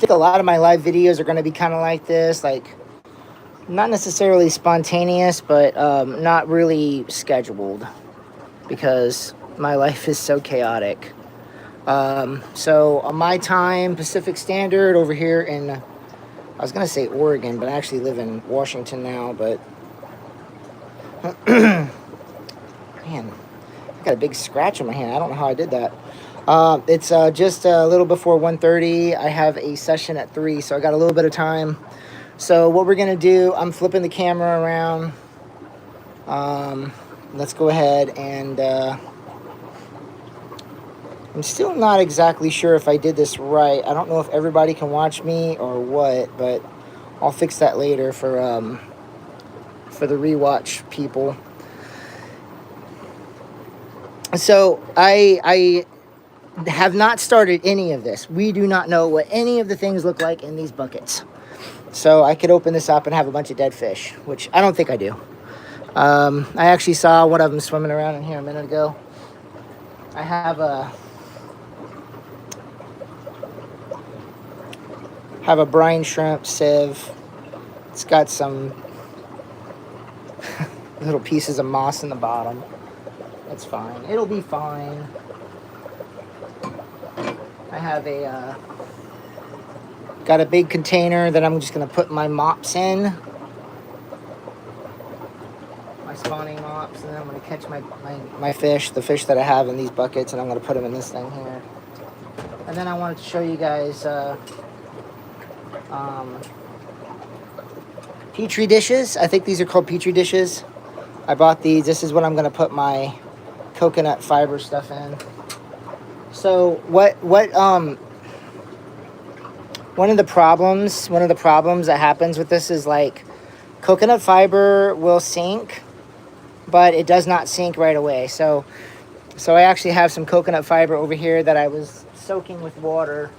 think a lot of my live videos are going to be kind of like this, like not necessarily spontaneous, but not really scheduled because my life is so chaotic. So on my time, Pacific Standard over here in, I was going to say Oregon, but I actually live in Washington now, but man, I got a big scratch on my hand. I don't know how I did that. It's just a little before 1:30. I have a session at 3, so I got a little bit of time. So what we're going to do, I'm flipping the camera around. Let's go ahead and I'm still not exactly sure if I did this right. I don't know if everybody can watch me or what, but I'll fix that later for the rewatch people. So I have not started any of this. We do not know what any of the things look like in these buckets. So I could open this up and have a bunch of dead fish, which I don't think I do. I actually saw one of them swimming around in here a minute ago. I have a brine shrimp sieve. It's got some little pieces of moss in the bottom. It's fine. It'll be fine. I have got a big container that I'm just going to put my mops in. My spawning mops. And then I'm going to catch my fish, the fish that I have in these buckets, and I'm going to put them in this thing here. And then I wanted to show you guys Petri dishes. I think these are called Petri dishes. I bought these. This is what I'm going to put my coconut fiber stuff in. So one of the problems that happens with this is like coconut fiber will sink, but it does not sink right away. So I actually have some coconut fiber over here that I was soaking with water.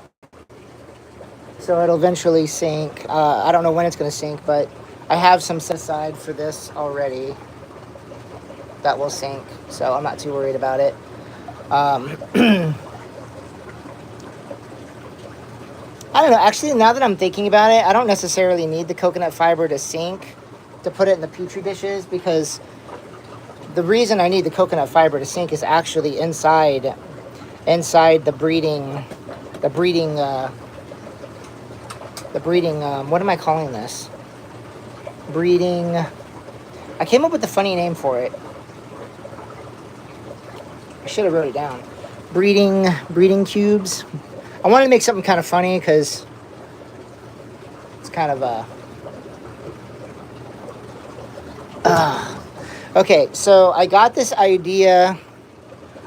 So it'll eventually sink. I don't know when it's going to sink, but I have some set aside for this already that will sink. So I'm not too worried about it. I don't know. Actually, now that I'm thinking about it, I don't necessarily need the coconut fiber to sink to put it in the Petri dishes, because the reason I need the coconut fiber to sink is actually inside the breeding, what am I calling this? Breeding, I came up with a funny name for it. I should have wrote it down. Breeding cubes. I wanted to make something kind of funny because it's kind of okay, so I got this idea.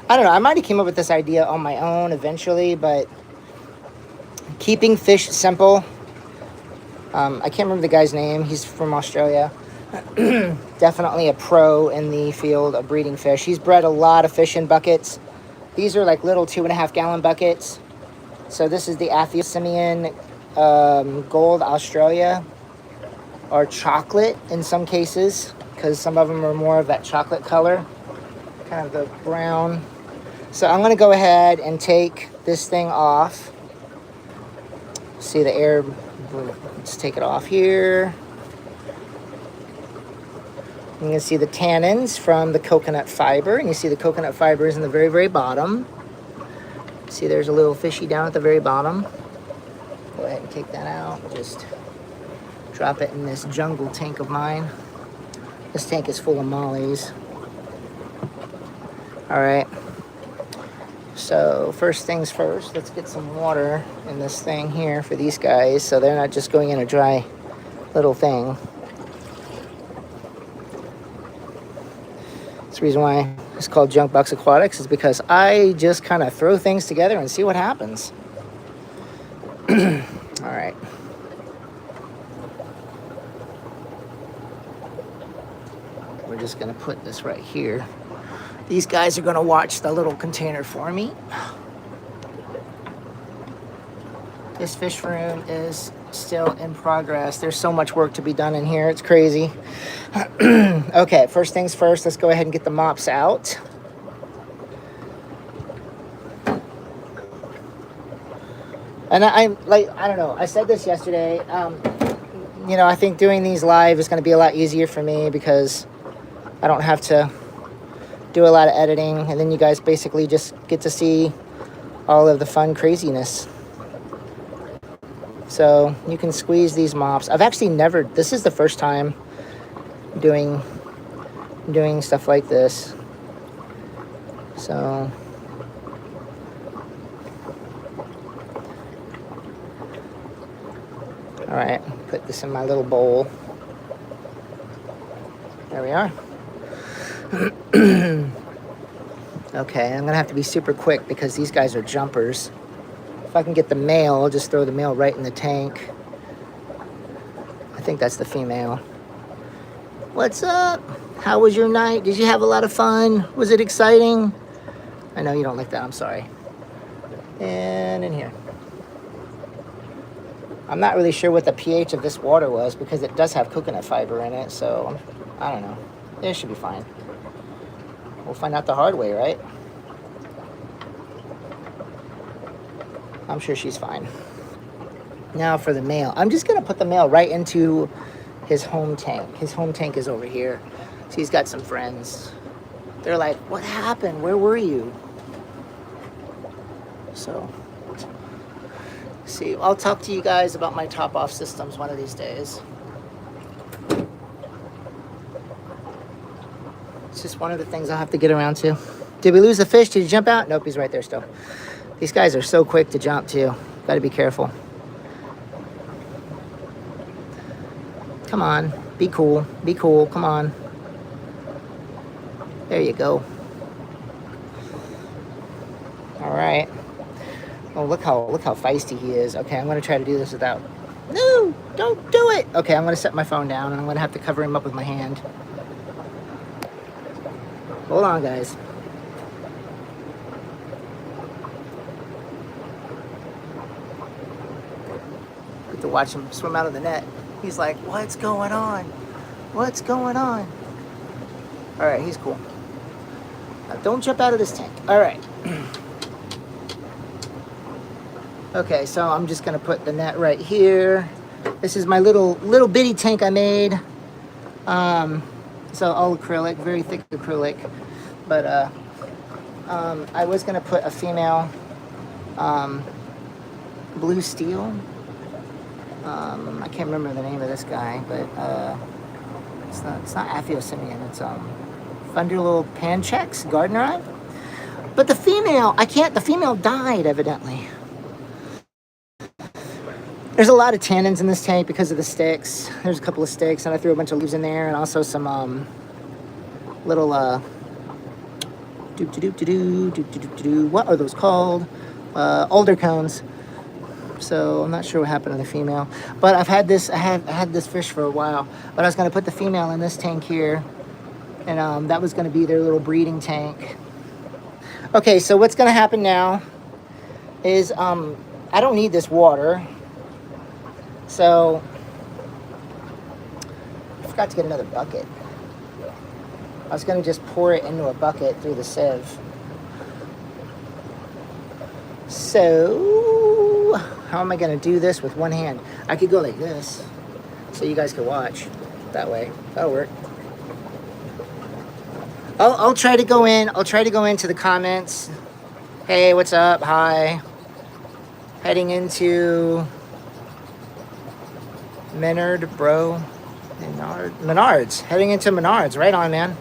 I don't know. I might have came up with this idea on my own eventually, but keeping fish simple. I can't remember the guy's name. He's from Australia. Definitely a pro in the field of breeding fish. He's bred a lot of fish in buckets. These are like little 2.5 gallon buckets. So this is the Aphyosemion Gold Australia, or chocolate in some cases, because some of them are more of that chocolate color, kind of the brown. So I'm going to go ahead and take this thing off. See the air, let's take it off here. You can see the tannins from the coconut fiber, and you see the coconut fiber is in the very, very bottom. See, there's a little fishy down at the very bottom. Go ahead and take that out. Just drop it in this jungle tank of mine. This tank is full of mollies. All right. So first things first, let's get some water in this thing here for these guys so they're not just going in a dry little thing. That's the reason why it's called Junk Box Aquatics, is because I just kind of throw things together and see what happens. All right. We're just going to put this right here. These guys are going to watch the little container for me. This fish room is still in progress. There's so much work to be done in here. It's crazy. Okay, first things first, let's go ahead and get the mops out. And I'm like, I don't know. I said this yesterday. You know, I think doing these live is going to be a lot easier for me because I don't have to do a lot of editing, and then you guys basically just get to see all of the fun craziness. So you can squeeze these mops. I've actually never, this is the first time doing stuff like this. So all right, put this in my little bowl. There we are. Okay, I'm gonna have to be super quick because these guys are jumpers. If I can get the male, I'll just throw the male right in the tank. I think that's the female. What's up? How was your night? Did you have a lot of fun? Was it exciting? I know you don't like that, I'm sorry. And in here. I'm not really sure what the pH of this water was because it does have coconut fiber in it, so I don't know. It should be fine. We'll find out the hard way, right? I'm sure she's fine. Now for the male. I'm just going to put the male right into his home tank. His home tank is over here. So he's got some friends. They're like, what happened? Where were you? So, see, I'll talk to you guys about my top-off systems one of these days. It's just one of the things I'll have to get around to. Did we lose the fish? Did he jump out? Nope, he's right there still. These guys are so quick to jump too. Got to be careful. Come on, be cool, be cool, come on. There you go. All right. Oh, look how feisty he is. Okay, I'm gonna try to do this without. No, don't do it. Okay, I'm gonna set my phone down and I'm gonna have to cover him up with my hand. Hold on, guys. Get to watch him swim out of the net. He's like, what's going on? What's going on? All right, he's cool. Now don't jump out of this tank. All right. Okay, so I'm just gonna put the net right here. This is my little bitty tank I made. So all acrylic, very thick acrylic. But I was gonna put a female blue steel. I can't remember the name of this guy, but it's not Aphyosemion. It's Thunderlil Panchex Gardneri. But the female, I can't. The female died evidently. There's a lot of tannins in this tank because of the sticks. There's a couple of sticks, and I threw a bunch of leaves in there, and also some little what are those called? Alder cones. So I'm not sure what happened to the female, but I had this fish for a while. But I was going to put the female in this tank here, and that was going to be their little breeding tank. Okay, so what's going to happen now is I don't need this water. So, I forgot to get another bucket. I was going to just pour it into a bucket through the sieve. So, how am I going to do this with one hand? I could go like this, so you guys can watch that way. That'll work. I'll try to go in. I'll try to go into the comments. Hey, what's up? Hi. Heading into Menards. Heading into Menards. Right on, man.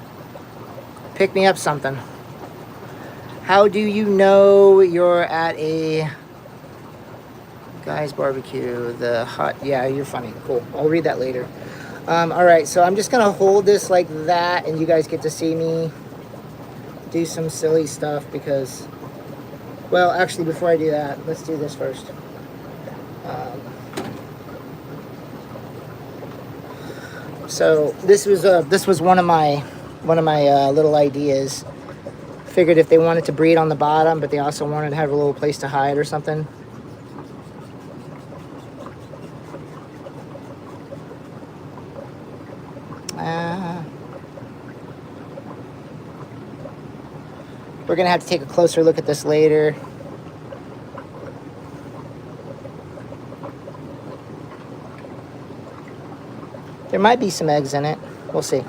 Pick me up something. How do you know you're at a guy's barbecue? The hot. Yeah, you're funny. Cool. I'll read that later. All right, so I'm just going to hold this like that, and you guys get to see me do some silly stuff because, well, actually, before I do that, let's do this first. So this was one of my little ideas. Figured if they wanted to breed on the bottom, but they also wanted to have a little place to hide or something. We're gonna have to take a closer look at this later. There might be some eggs in it. We'll see.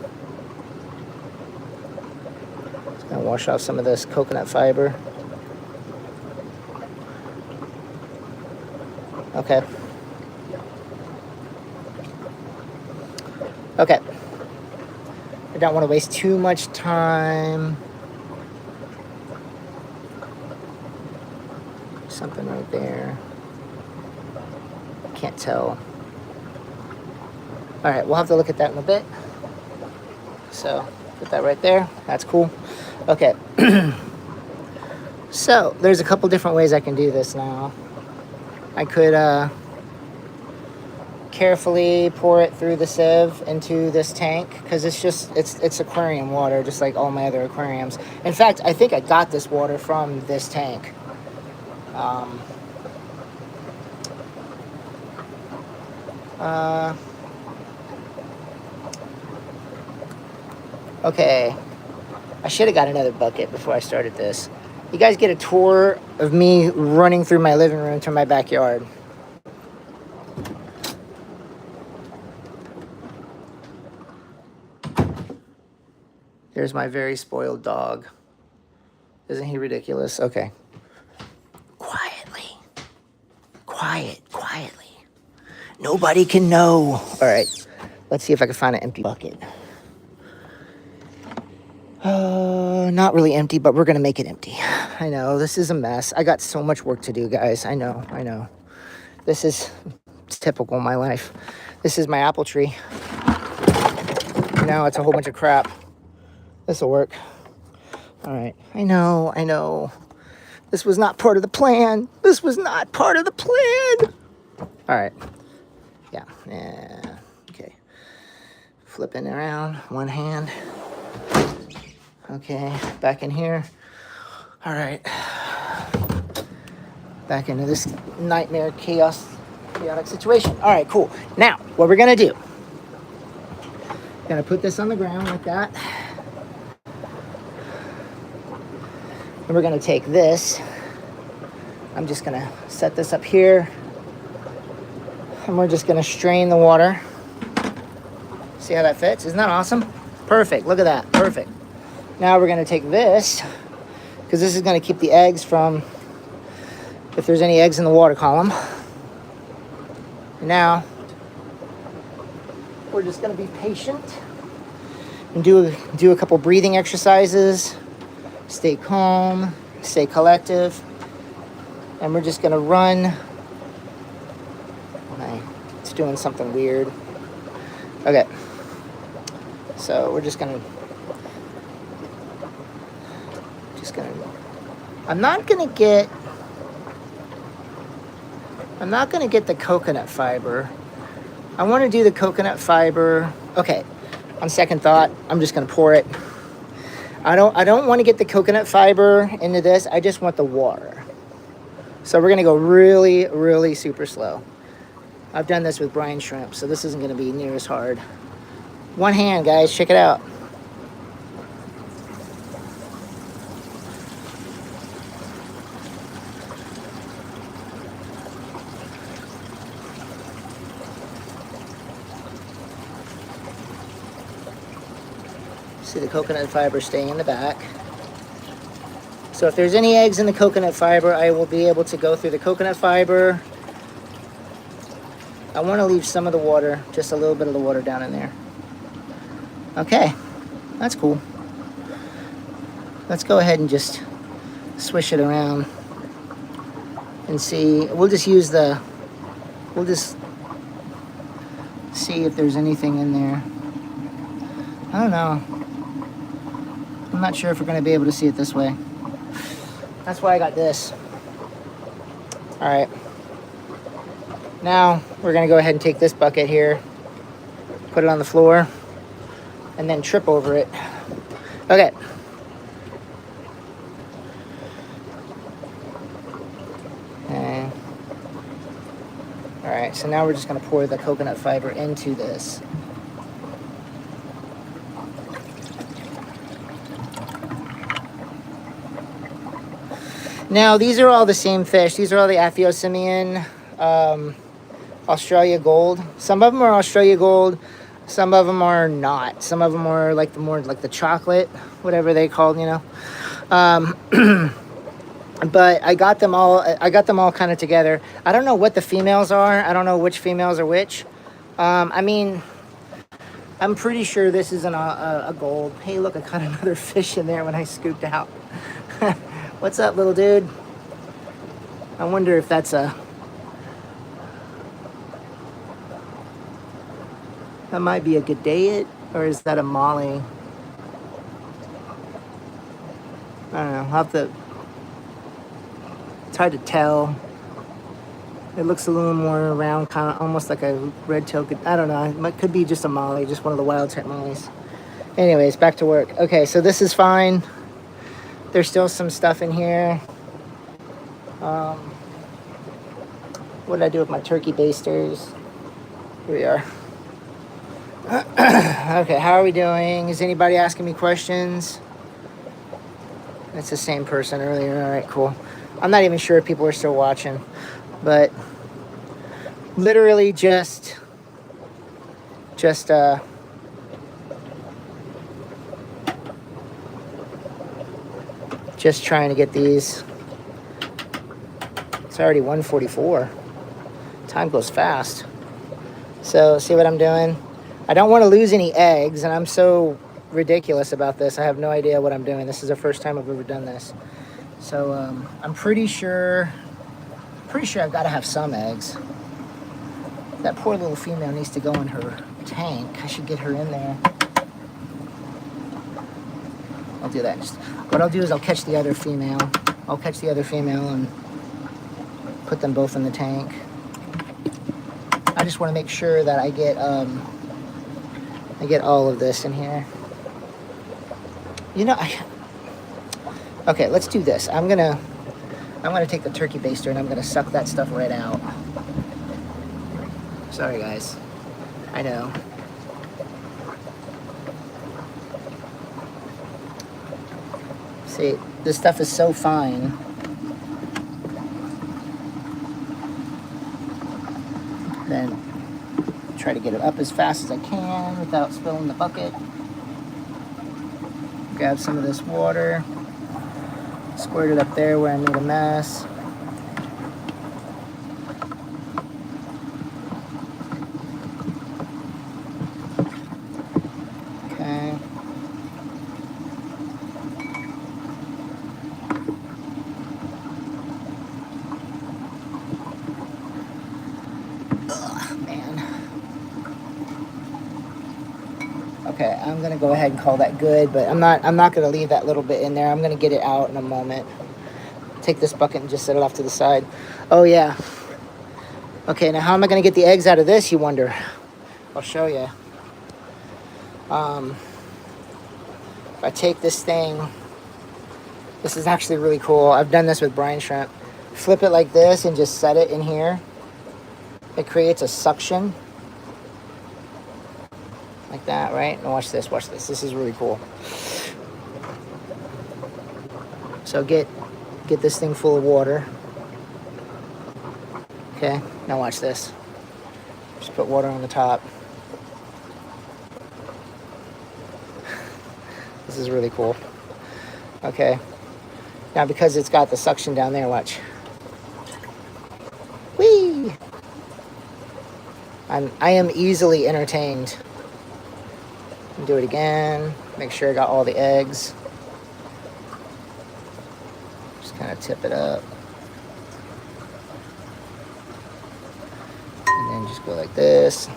Just gonna wash off some of this coconut fiber. Okay. Okay. I don't want to waste too much time. Something right there. Can't tell. All right, we'll have to look at that in a bit. So, put that right there. That's cool. Okay. So, there's a couple different ways I can do this now. I could carefully pour it through the sieve into this tank, because it's aquarium water, just like all my other aquariums. In fact, I think I got this water from this tank. Okay, I should have got another bucket before I started this. You guys get a tour of me running through my living room to my backyard. There's my very spoiled dog. Isn't he ridiculous? Okay. Quietly. Quietly. Nobody can know. All right. Let's see if I can find an empty bucket. Not really empty, but we're going to make it empty. I know, this is a mess. I got so much work to do, guys. I know. This is typical of my life. This is my apple tree. Now it's a whole bunch of crap. This'll work. All right. I know. This was not part of the plan. All right. Yeah. Okay. Flipping around. One hand. Okay. Back in here. All right. Back into this nightmare chaotic situation. All right, cool. Now, what we're going to do. Gonna put this on the ground like that. And we're gonna take this. I'm just gonna set this up here. And we're just gonna strain the water. See how that fits? Isn't that awesome? Perfect, look at that, perfect. Now we're gonna take this, because this is gonna keep the eggs from, if there's any eggs in the water column. And now, we're just gonna be patient and do a couple breathing exercises. Stay calm, stay collective, and we're just gonna run. Okay, it's doing something weird. Okay, so we're just gonna. I'm not gonna get the coconut fiber. I want to do the coconut fiber. Okay, on second thought, I'm just gonna pour it. I don't want to get the coconut fiber into this. I just want the water. So we're gonna go really, really super slow. I've done this with brine shrimp, so this isn't gonna be near as hard. One hand, guys, check it out. See the coconut fiber staying in the back. So if there's any eggs in the coconut fiber, I will be able to go through the coconut fiber. I want to leave some of the water, just a little bit of the water down in there. Okay, that's cool. Let's go ahead and just swish it around and see. We'll just see if there's anything in there. I don't know. I'm not sure if we're going to be able to see it this way. That's why I got this. All right. Now, we're going to go ahead and take this bucket here, put it on the floor, and then trip over it. Okay. Okay. All right, so now we're just going to pour the coconut fiber into this. Now, these are all the same fish. These are all the Aphyosemion Australia Gold. Some of them are Australia Gold. Some of them are not. Some of them are like the more like the chocolate, whatever they called, you know. Um, but I got them all. I got them all kind of together. I don't know what the females are. I don't know which females are which. I mean, I'm pretty sure this isn't a gold. Hey, look, I caught another fish in there when I scooped out. What's up, little dude? I wonder if that's a... That might be a G'dayit, or is that a Molly? I don't know. I'll have to... It's hard to tell. It looks a little more round, kind of almost like a red-tailed... I don't know. It could be just a Molly, just one of the wild-type Mollies. Anyways, back to work. Okay, so this is fine. There's still some stuff in here. What did I do with my turkey basters? Here we are. Okay, how are we doing? Is anybody asking me questions? It's the same person earlier. All right, cool. I'm not even sure if people are still watching, but literally just trying to get these. It's already 1:44. Time goes fast. So see what I'm doing? I don't want to lose any eggs, and I'm so ridiculous about this. I have no idea what I'm doing. This is the first time I've ever done this. So I'm pretty sure I've got to have some eggs. That poor little female needs to go in her tank. I should get her in there. I'll do that. What I'll do is I'll catch the other female. I'll catch the other female and put them both in the tank. I just want to make sure that I get all of this in here. You know, okay, let's do this. I'm gonna take the turkey baster and I'm gonna suck that stuff right out. Sorry, guys. I know. See, this stuff is so fine. Then try to get it up as fast as I can without spilling the bucket. Grab some of this water, squirt it up there where I made a mess. Okay. Okay, I'm gonna go ahead and call that good, but I'm not gonna leave that little bit in there. I'm gonna get it out in a moment. Take this bucket and just set it off to the side. Oh yeah. Okay, now how am I gonna get the eggs out of this, you wonder? I'll show you. If I take this thing, this is actually really cool. I've done this with brine shrimp. Flip it like this and just set it in here. It creates a suction. Like that, right? And watch this, watch this. This is really cool. So get this thing full of water. Okay, now watch this. Just put water on the top. This is really cool. Okay. Now because it's got the suction down there, watch. Whee! I am easily entertained. Do it again. Make sure I got all the eggs. Just kind of tip it up. And then just go like this.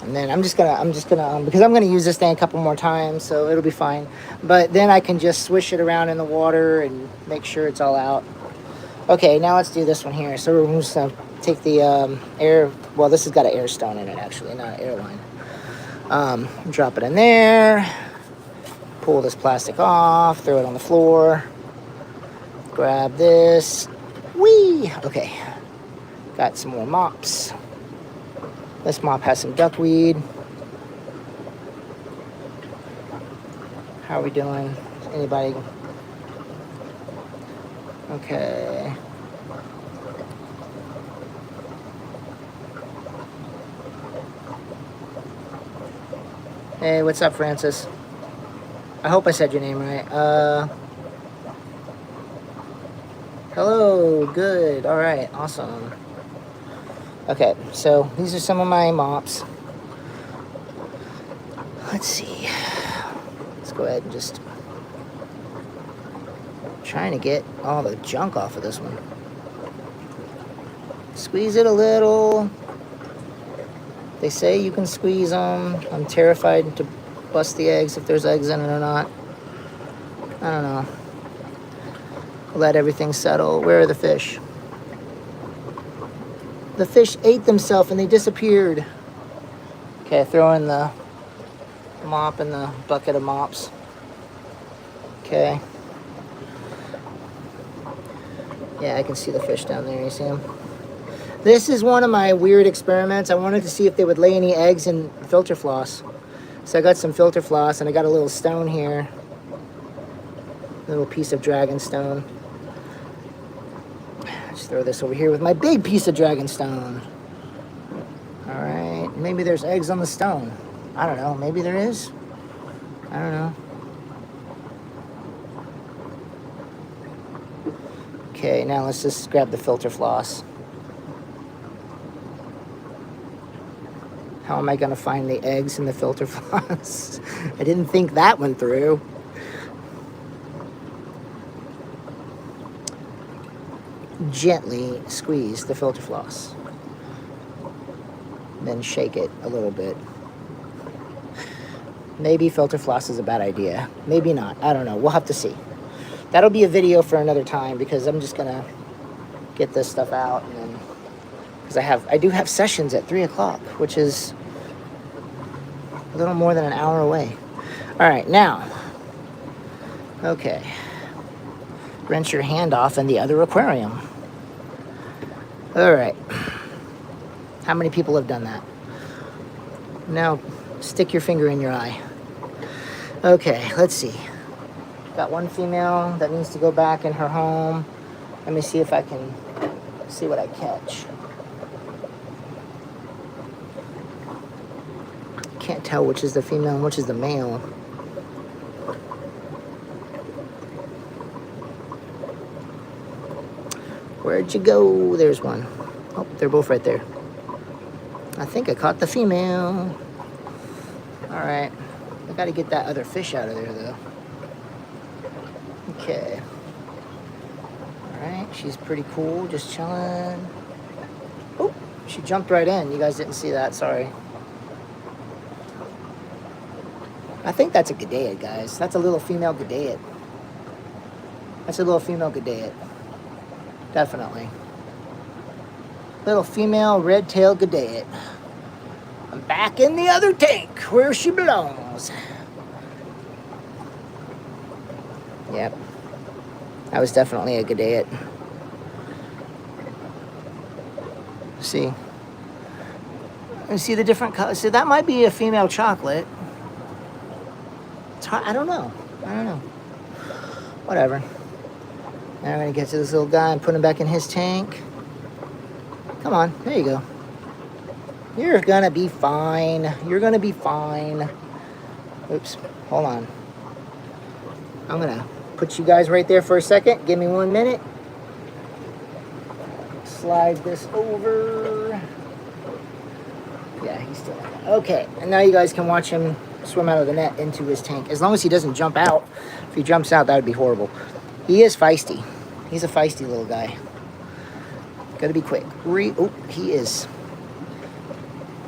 And then I'm just gonna because I'm gonna use this thing a couple more times, so it'll be fine. But then I can just swish it around in the water and make sure it's all out. Okay, now let's do this one here. So we're just gonna take the air. Well, this has got an air stone in it actually, not an airline. Drop it in there. Pull this plastic off. Throw it on the floor. Grab this. Whee! Okay. Got some more mops. This mop has some duckweed. How are we doing? Anybody Okay. Hey, what's up, Francis? I hope I said your name right. Hello, good, all right, awesome. Okay, so these are some of my mops. Let's see. Let's go ahead and just trying to get all the junk off of this one. Squeeze it a little. They say you can squeeze them. I'm terrified to bust the eggs if there's eggs in it or not. I don't know. Let everything settle. Where are the fish? The fish ate themselves and they disappeared. Okay, throw in the mop in the bucket of mops. Okay. Yeah, I can see the fish down there. You see them? This is one of my weird experiments. I wanted to see if they would lay any eggs in filter floss. So I got some filter floss and I got a little stone here. A little piece of dragon stone. Just throw this over here with my big piece of dragon stone. All right, maybe there's eggs on the stone. I don't know, maybe there is. I don't know. Okay, now let's just grab the filter floss. How am I gonna find the eggs in the filter floss? I didn't think that one through. Gently squeeze the filter floss. Then shake it a little bit. Maybe filter floss is a bad idea. Maybe not. I don't know. We'll have to see. That'll be a video for another time because I'm just gonna get this stuff out and then because I do have sessions at 3 o'clock, which is a little more than an hour away. All right, now. Okay. Rinse your hand off in the other aquarium. All right. How many people have done that? Now, stick your finger in your eye. Okay, let's see. Got one female that needs to go back in her home. Let me see if I can see what I catch. Can't tell which is the female and which is the male. Where'd you go? There's one. Oh, they're both right there. I think I caught the female. All right. I got to get that other fish out of there, though. Okay. All right. She's pretty cool. Just chilling. Oh, she jumped right in. You guys didn't see that. Sorry. I think that's a Gadaeid, guys. That's a little female Gadaeid. That's a little female Gadaeid. Definitely. Little female red-tailed Gadaeid. I'm back in the other tank where she belongs. Yep. That was definitely a Gadaeid. See? You see the different colors? So that might be a female chocolate. It's hard. I don't know. Whatever. Now I'm going to get to this little guy and put him back in his tank. Come on. There you go. You're going to be fine. You're going to be fine. Oops. Hold on. I'm going to put you guys right there for a second. Give me 1 minute. Slide this over. Yeah, he's still like that. Okay. And now you guys can watch him swim out of the net into his tank. As long as he doesn't jump out. If he jumps out, that would be horrible. He is feisty. He's a feisty little guy. Gotta be quick. Oh, he is.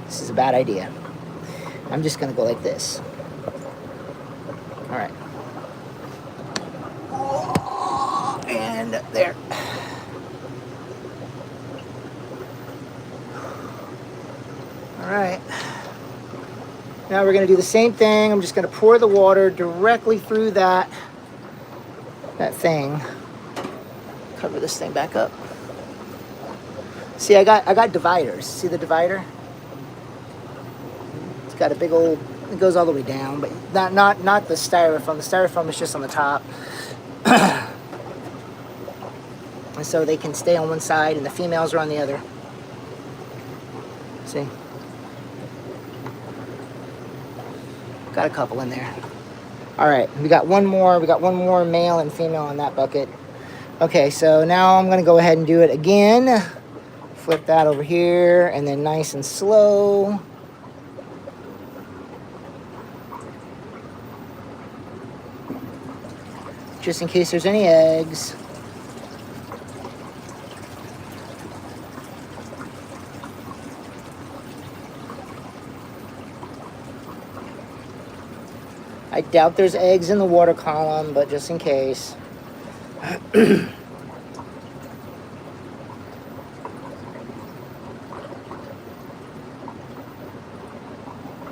This is a bad idea. I'm just gonna go like this. All right. And there. All right. Now we're gonna do the same thing. I'm just gonna pour the water directly through that thing. Cover this thing back up. See, I got dividers. See the divider? It's got a big old. It goes all the way down, but not the styrofoam. The styrofoam is just on the top. And so they can stay on one side and the females are on the other. See? Got a couple in there. All right, we got one more. We got one more male and female on that bucket. Okay, so now I'm gonna go ahead and do it again. Flip that over here, and then nice and slow. Just in case there's any eggs. I doubt there's eggs in the water column, but just in case.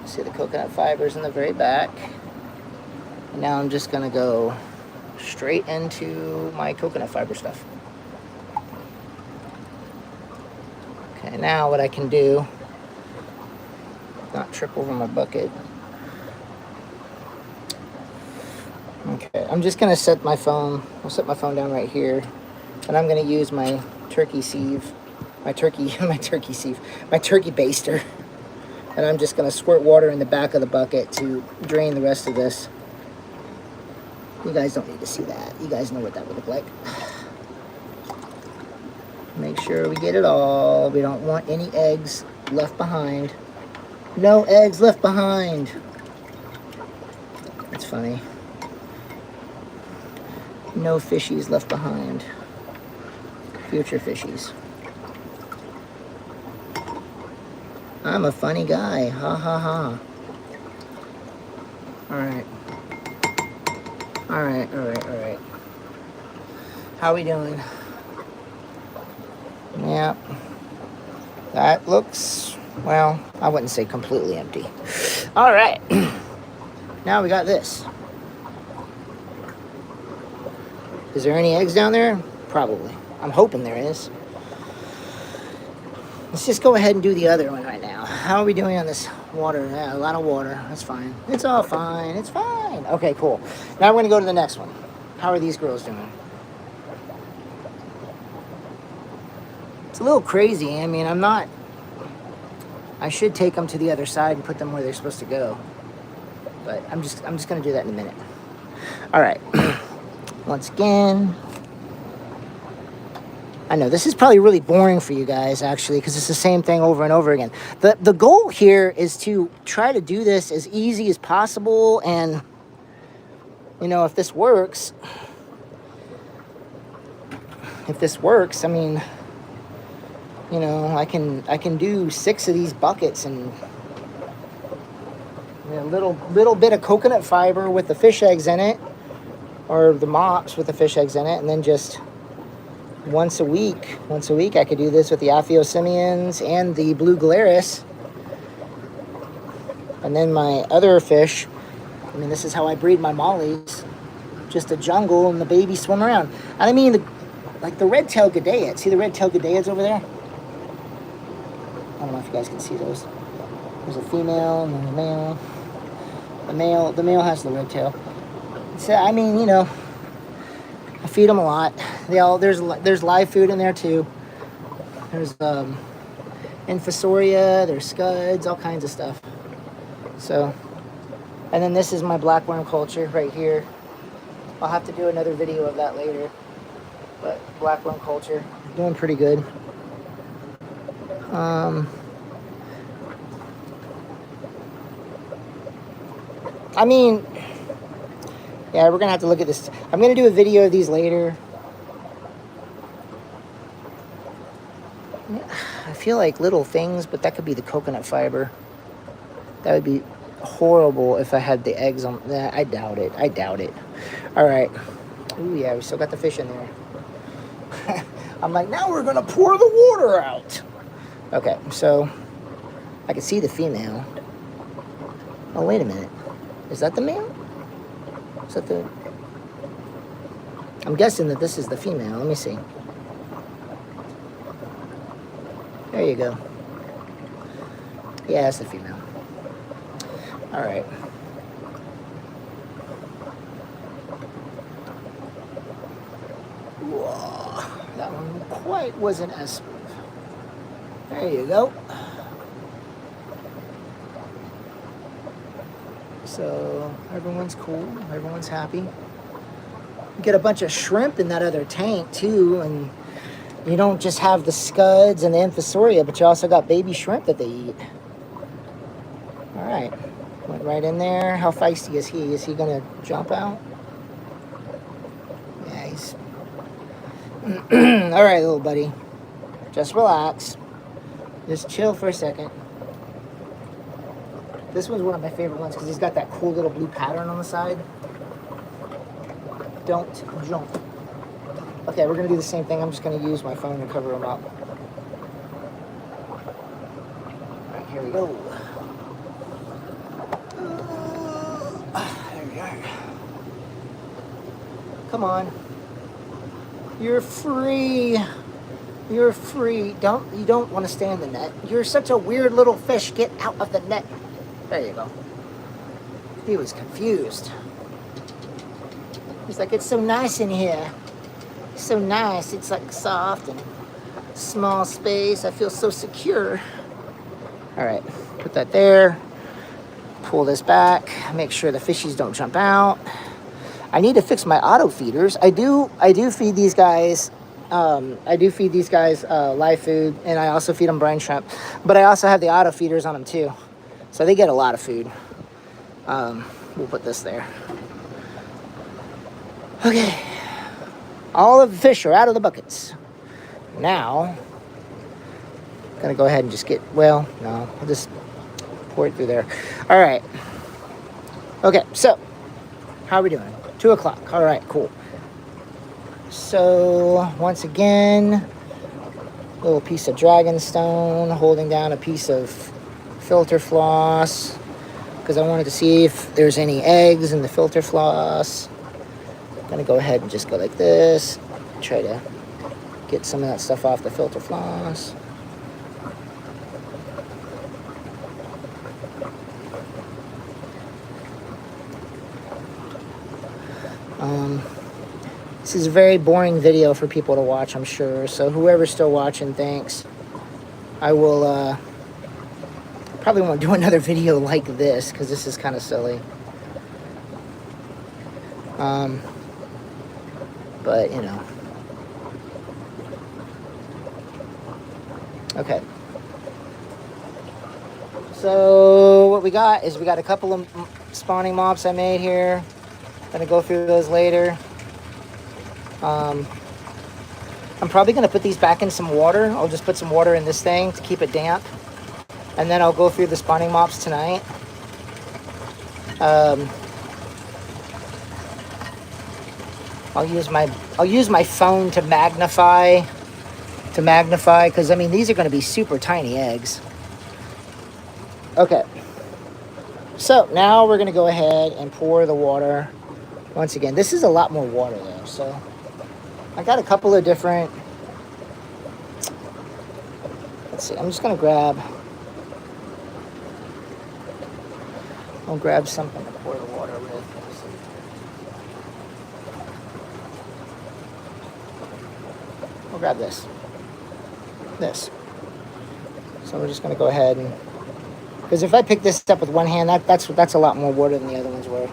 See the coconut fibers in the very back. And now I'm just gonna go straight into my coconut fiber stuff. Okay, now what I can do, not trip over my bucket. Okay, I'm just gonna set my phone, I'll set my phone down right here, and I'm gonna use my turkey sieve, my turkey baster, and I'm just gonna squirt water in the back of the bucket to drain the rest of this. You guys don't need to see that. You guys know what that would look like. Make sure we get it all. We don't want any eggs left behind. No eggs left behind. That's funny. No fishies left behind. Future fishies. I'm a funny guy. Ha ha ha. Alright. Alright. How we doing? Yeah. That looks, well, I wouldn't say completely empty. Alright. Now we got this. Is there any eggs down there? Probably. I'm hoping there is. Let's just go ahead and do the other one right now. How are we doing on this water? Yeah, a lot of water. That's fine. It's all fine. It's fine. Okay, cool. Now we're going to go to the next one. How are these girls doing? It's a little crazy. I mean, I should take them to the other side and put them where they're supposed to go. But I'm just going to do that in a minute. All right. Once again, I know this is probably really boring for you guys, actually, because it's the same thing over and over again. The goal here is to try to do this as easy as possible, and, you know, if this works, I mean, you know, I can do 6 of these buckets and a little bit of coconut fiber with the fish eggs in it, or the mops with the fish eggs in it, and then just once a week I could do this with the Aphyosemions and the blue galaris. And then my other fish, I mean, this is how I breed my mollies, just a jungle and the babies swim around. And I mean, like the red-tailed gadeids. See the red-tailed gadeids over there? I don't know if you guys can see those. There's a female and then a male. The male has the red tail. So, I mean, you know, I feed them a lot. There's live food in there too. There's Infusoria, there's scuds, all kinds of stuff. So, and then this is my blackworm culture right here. I'll have to do another video of that later. But blackworm culture, doing pretty good. I mean, yeah, we're gonna have to look at this. I'm gonna do a video of these later. I feel like little things, but that could be the coconut fiber. That would be horrible if I had the eggs on that. I doubt it. All right. Ooh, yeah, we still got the fish in there. I'm like, now we're gonna pour the water out. Okay, so I can see the female. Oh, wait a minute. Is that the male? Is that the... I'm guessing that this is the female. Let me see. There you go. Yeah, that's the female. All right. Whoa. That one quite wasn't as smooth. There you go. So everyone's cool. Everyone's happy. Get a bunch of shrimp in that other tank too, and you don't just have the scuds and the Aphyosemion, but you also got baby shrimp that they eat. All right, went right in there. How feisty is he? Is he gonna jump out? Yeah, he's. All right, little buddy. Just relax. Just chill for a second. This one's one of my favorite ones because he's got that cool little blue pattern on the side. Don't jump. Okay, we're gonna do the same thing. I'm just gonna use my phone to cover him up. All right, here we go. There we are. Come on. You're free. You're free. You don't want to stay in the net. You're such a weird little fish. Get out of the net. There you go. He was confused. He's like, it's so nice in here. It's so nice. It's like soft and small space. I feel so secure. All right, put that there. Pull this back. Make sure the fishies don't jump out. I need to fix my auto feeders. I do feed these guys. Live food, and I also feed them brine shrimp. But I also have the auto feeders on them too, so they get a lot of food. We'll put this there. Okay, all of the fish are out of the buckets. Now, I'm gonna go ahead and just no, I'll just pour it through there. All right. Okay, so how are we doing? 2 o'clock. All right, cool. So once again, a little piece of dragonstone holding down a piece of filter floss because I wanted to see if there's any eggs in the filter floss. I'm gonna go ahead and just go like this, try to get some of that stuff off the filter floss. This is a very boring video for people to watch, I'm sure. So whoever's still watching, thanks. I will probably won't do another video like this because this is kind of silly. But you know. Okay. So what we got is we got a couple of spawning mops I made here. Gonna go through those later. I'm probably gonna put these back in some water. I'll just put some water in this thing to keep it damp, and then I'll go through the spawning mops tonight. I'll use my phone to magnify because I mean these are going to be super tiny eggs. Okay, so now we're going to go ahead and pour the water. Once again, this is a lot more water though, so I got a couple of different. Let's see. I'm just going to I'll grab something to pour the water with. I'll grab this. So we're just going to go ahead and, because if I pick this up with one hand, that's a lot more water than the other ones were.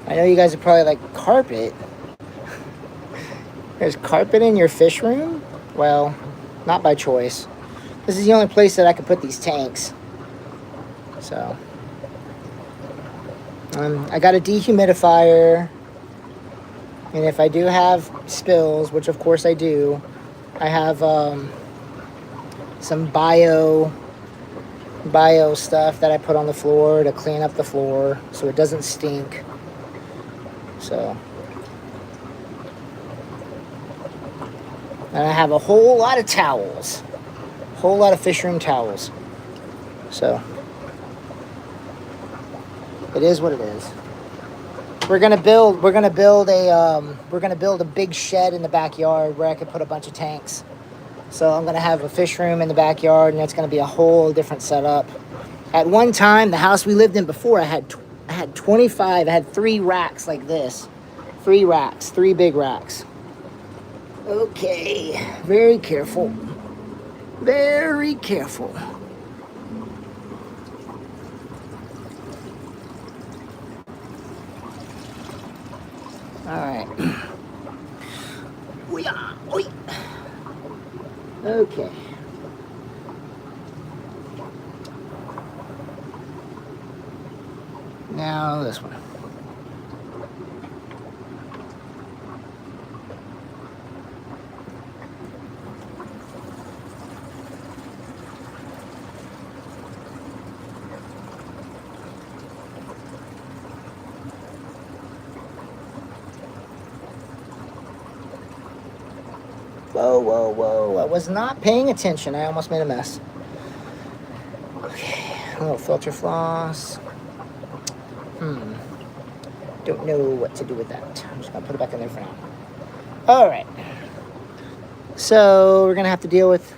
I know you guys are probably like, carpet? There's carpet in your fish room? Well, not by choice. This is the only place that I could put these tanks. So, I got a dehumidifier. And if I do have spills, which of course I do, I have some bio stuff that I put on the floor to clean up the floor so it doesn't stink. So, and I have a whole lot of towels, whole lot of fish room towels. So, It is what it is. We're gonna build a big shed in the backyard where I could put a bunch of tanks. So I'm gonna have a fish room in the backyard, and it's gonna be a whole different setup. At one time, the house we lived in before, I had 25. I had 3 racks like this, 3 racks, 3 big racks. Okay, very careful, very careful. All right. Okay. Now this one. Whoa, whoa, whoa. I was not paying attention. I almost made a mess. Okay, a little filter floss. Don't know what to do with that. I'm just gonna put it back in there for now. All right. So we're gonna have to deal with,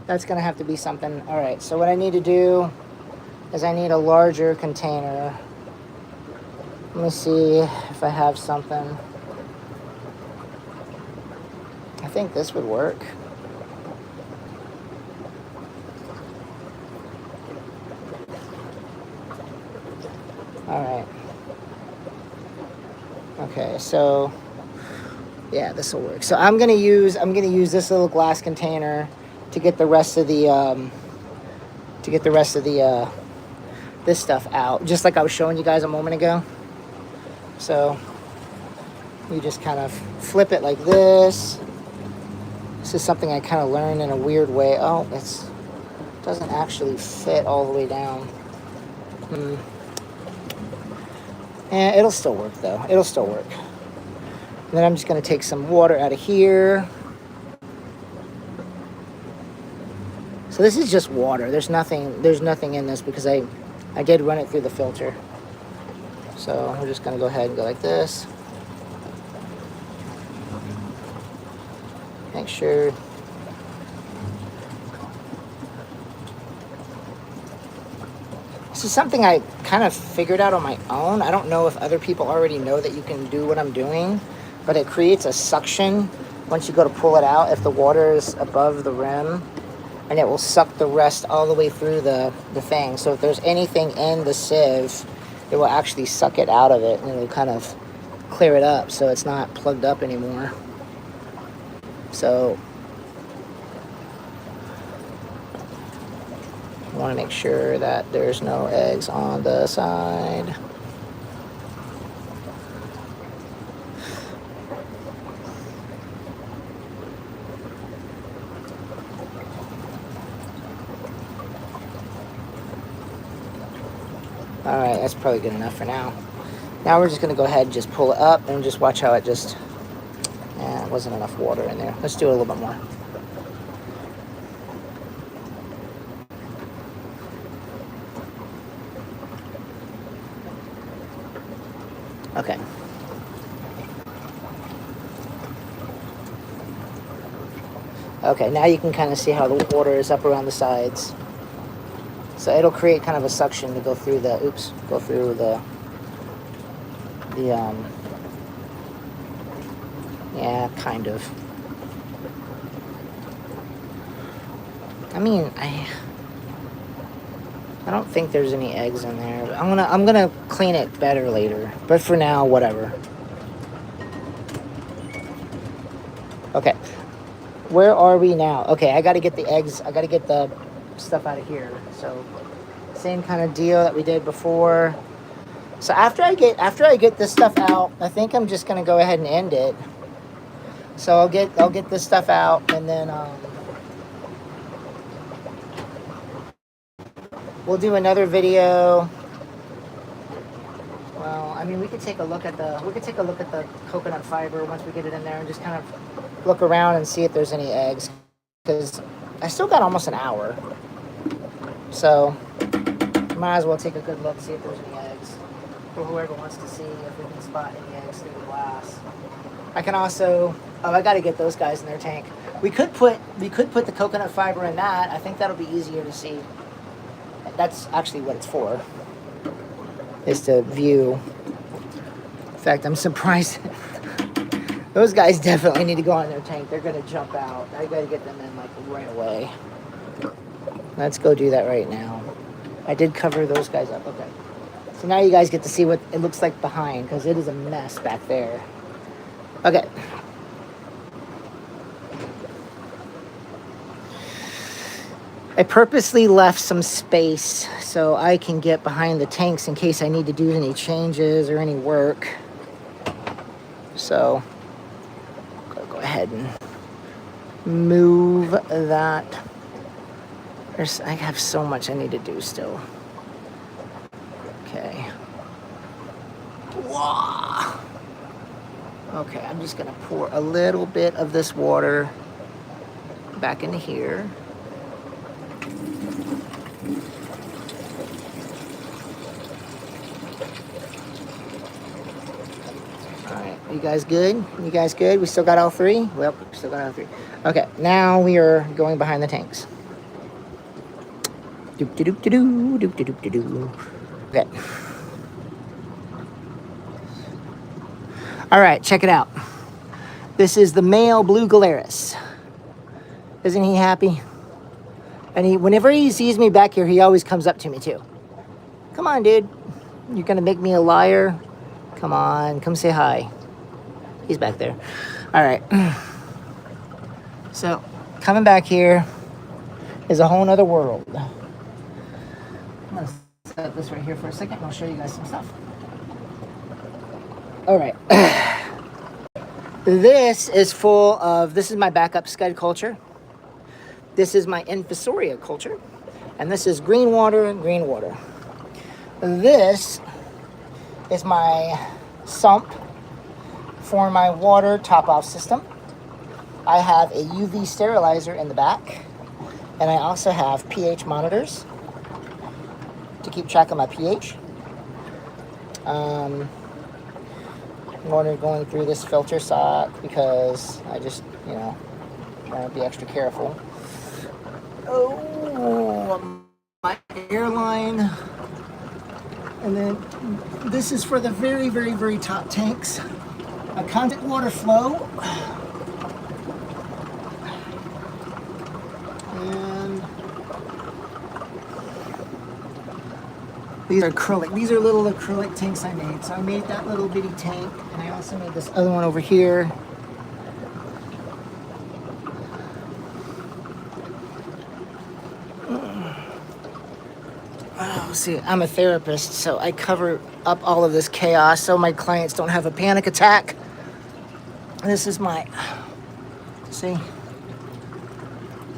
that's gonna have to be something. All right, so what I need to do is I need a larger container. Let me see if I have something. I think this would work. All right. Okay, so yeah, this will work. So I'm gonna use this little glass container to get the rest of the this stuff out, just like I was showing you guys a moment ago. So you just kind of flip it like this. This is something I kind of learned in a weird way. Oh, it doesn't actually fit all the way down. Yeah, it'll still work though. It'll still work. And then I'm just going to take some water out of here. So this is just water. There's nothing in this because I did run it through the filter. So we're just going to go ahead and go like this. Make sure. This is something I kind of figured out on my own. I don't know if other people already know that you can do what I'm doing, but it creates a suction once you go to pull it out if the water is above the rim, and it will suck the rest all the way through the thing. So if there's anything in the sieve, it will actually suck it out of it, and it'll kind of clear it up so it's not plugged up anymore. So I want to make sure that there's no eggs on the side. All right, that's probably good enough for now. Now we're just going to go ahead and just pull it up and just watch how it just, it wasn't enough water in there. Let's do it a little bit more. Okay. Okay, now you can kind of see how the water is up around the sides. So it'll create kind of a suction to go through yeah, kind of. I mean, I don't think there's any eggs in there. I'm gonna clean it better later. But for now, whatever. Okay. Where are we now? Okay, I gotta get the eggs. I gotta get the stuff out of here. So same kind of deal that we did before. So after I get this stuff out, I think I'm just gonna go ahead and end it. So I'll get this stuff out, and then we'll do another video. Well, I mean, we could take a look at the coconut fiber once we get it in there, and just kind of look around and see if there's any eggs, because I still got almost an hour. So might as well take a good look, see if there's any eggs. for whoever wants to see if we can spot any eggs through the glass. I can also, I got to get those guys in their tank. We could put the coconut fiber in that. I think that'll be easier to see. That's actually what it's for, is to view. In fact, I'm surprised. Those guys definitely need to go in their tank. They're going to jump out. I got to get them in like right away. Let's go do that right now. I did cover those guys up. Okay. So now you guys get to see what it looks like behind, because it is a mess back there. Okay. I purposely left some space so I can get behind the tanks in case I need to do any changes or any work. So, go ahead and move that. I have so much I need to do still. Okay. Wow. Okay, I'm just gonna pour a little bit of this water back into here. Alright, you guys good? You guys good? We still got all three? Well, we still got all three. Okay, now we are going behind the tanks. Doop-de-doop-de-doo, doop-de-doop-de-doo. Okay. All right, check it out. This is the male blue Galaris. Isn't he happy? And whenever he sees me back here, he always comes up to me too. Come on, dude. You're gonna make me a liar? Come on, come say hi. He's back there. All right. So, coming back here is a whole nother world. I'm gonna set this right here for a second and I'll show you guys some stuff. All right. This is my backup scud culture. This is my Infusoria culture. And this is green water and green water. This is my sump for my water top-off system. I have a UV sterilizer in the back. And I also have pH monitors to keep track of my pH. Water going through this filter sock because I just, trying to be extra careful. Oh, my airline. And then this is for the very, very, very top tanks. A contact water flow. And these are acrylic. These are little acrylic tanks I made. So I made that little bitty tank, and I also made this other one over here. Oh, see, I'm a therapist, so I cover up all of this chaos so my clients don't have a panic attack. This is my, see?